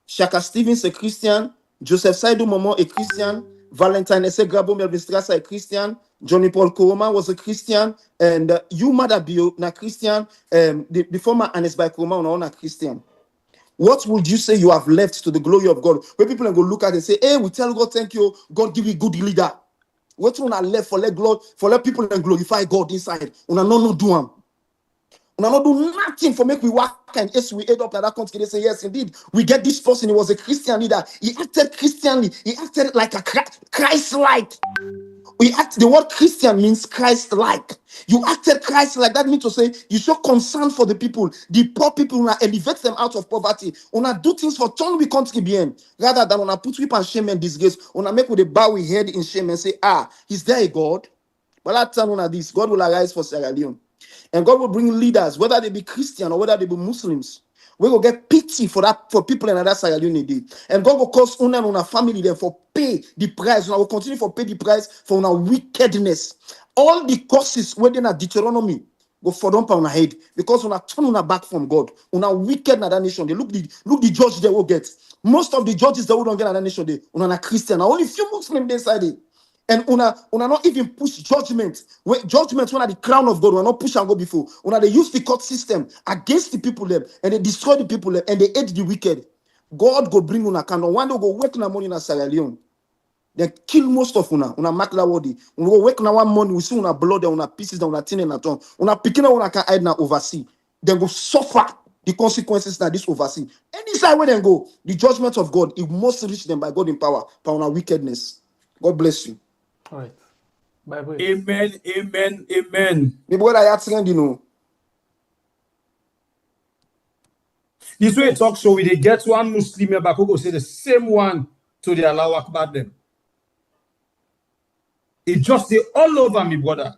Shaka Stevens a Christian. Joseph Saidu Momo a Christian. Valentine Ese Grabo Melvin Strasser a Christian. Johnny Paul Koroma was a Christian, and you Mother Bio na Christian, the former Anes by Koroma na Christian. What would you say you have left to the glory of God? Where people go look at it and say, hey, we tell God, thank you, God give you good leader. What one are left for let people and glorify God inside? Una no do am. Una no do nothing for make we work and yes, we aid up at that country. They say, yes, indeed, we get this person. He was a Christian leader. He acted Christianly. He acted like a Christ-like. The word Christian means Christ-like. You acted Christ-like. That means to say you show concern for the people. The poor people, una elevate them out of poverty. Una do things for turn we country bien. Rather than una put whip and shame and disgrace. Una make with a bow we head in shame and say, is there a God? But that time una this, God will arise for Sierra Leone. And God will bring leaders, whether they be Christian or whether they be Muslims. We will get pity for people in that Sierra Leone day. And God will cause una family them for pay the price. Una will continue for pay the price for una wickedness. All the curses within a Deuteronomy go for them on head because una turn una back from God. Una wicked in that nation. They look the judge they will get. Most of the judges that we don't get in that nation they una Christian. Only few Muslims inside it. And una not even push judgment. Judgment when at the crown of God, we not push and go before. Una they use the court system against the people them, and they destroy the people them, and they hate the wicked. God go bring una kind of one day go work na money in Sierra Leone. They kill most of una mark la wodi. Una go work na one money, we see una blood and una pieces and una tin and tongue. Una picking una can hide na oversee. Then go suffer the consequences that this oversee. Any side where they go, the judgment of God, it must reach them by God in power, by una wickedness. God bless you. All right. Bible. Amen, amen, amen. Me brother, I ask you know. This way talk so we they get one Muslim back who go say the same one to the Allahu Akbar them. It just say all over me, brother.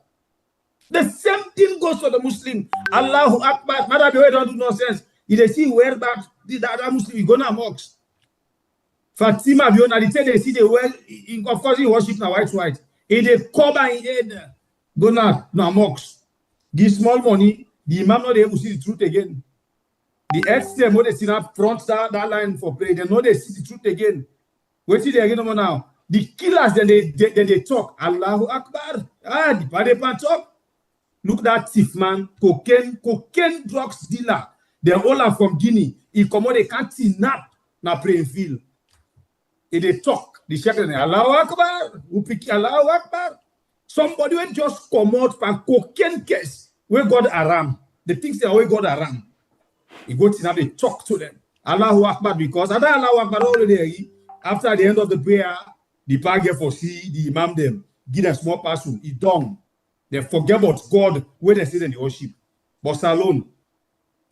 The same thing goes for the Muslim. Allahu Akbar. Mother, we don't do nonsense. If they see where back the other Muslim, we go na mosque. Fatima, they see the well. Of course, he worship na white. If they cover in head, go na mosque. Give small money. The imam not able to see the truth again. The ex-them when they see that front that line for play, they know they see the truth again. Wait till they again now. The killers then they talk. Allahu Akbar. The party talk. Look that thief man, cocaine drugs dealer. They all are from Guinea. He come on, they can't nap na praying field. If they talk, they check them. Allahu Akbar. Who pick Allahu Akbar? Somebody will just come out from cocaine case where God aram. The things they always God aram. He go to now they talk to them. Allahu Akbar, because after Allahu Akbar already, after the end of the prayer, the pastor for see the imam them, give them small parcel, he done. They forget about God where they sit in the worship. But salon,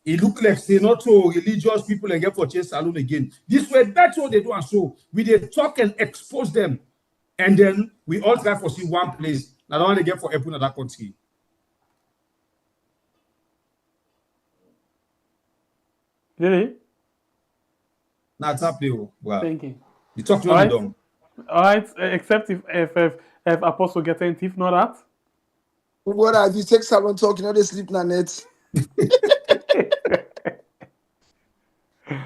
it look like say not so religious people and get for chase salon again. This way, that's what they do, and so we they talk and expose them, and then we all try for see one place. Now, don't want to get for everyone in that country. Really? That's happening. Well, thank you. You talk to me done. All right, except if Apostle gets any thief, not that. What if you take salon talk, you know they sleep na net.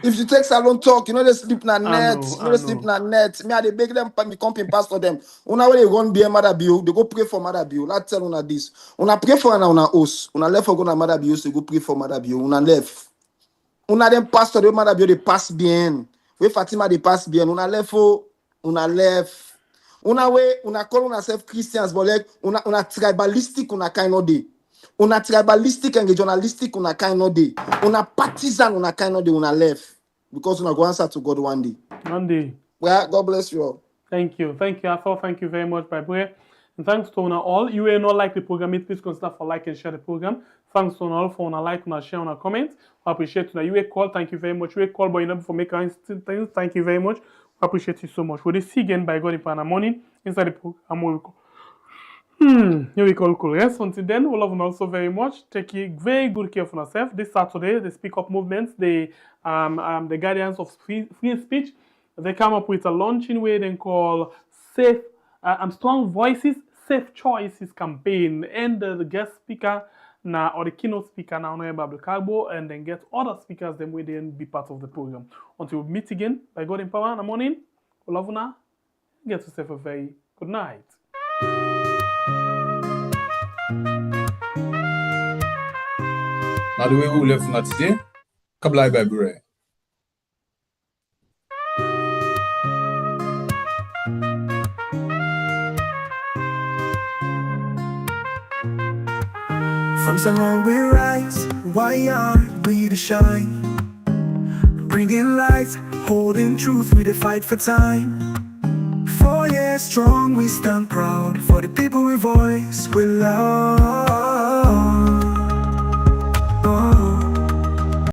If you take salon talk, you know they sleep na net. You know they sleep na net. Me, I they beg them, me company pastor them. Una when they run be Mother Bill, they go pray for Mother Bill. Let's tell una this. Una pray for una host. Una left for go na Mother Bill, so go pray for Mother Bill. Una left. Una them pastor de Mother Bill, they pass bien. We Fatima they pass bien. Una left for una left. Una way, una call una self Christians, but like una tribalistic una kind of day. Una tribalistic and regionalistic una kind of day. Una partisan una kind of day una left. Because una go answer to God one day. One day. Well, God bless you all. Thank you. Thank you, Athol. Thank you very much, Bible. And thanks to una all. You will not like the program, please consider for like and share the program. Thanks to all for una like, una share, una comment. I appreciate you. You will call. Thank you very much. You will call, but you know for making things. Thank you very much. I appreciate you so much. We'll see again by God in morning inside the program. Here we call cool. Yes, until then, we love you also very much. Take very good care of yourself. This Saturday, the Speak Up movements, the guardians of free speech, they come up with a launching way they call Safe Strong Voices, Safe Choices campaign, and the guest speaker now or the keynote speaker now Honorable Carbo, and then get other speakers them way then be part of the program. Until we meet again by God in power in the morning. We love you now. Get yourself a very good night. Now the way we left from today, Kablai Bible. From Salon we rise, why aren't we to shine? Bringing light, holding truth, we to fight for time. 4 years strong, we stand proud. For the people we voice, we love.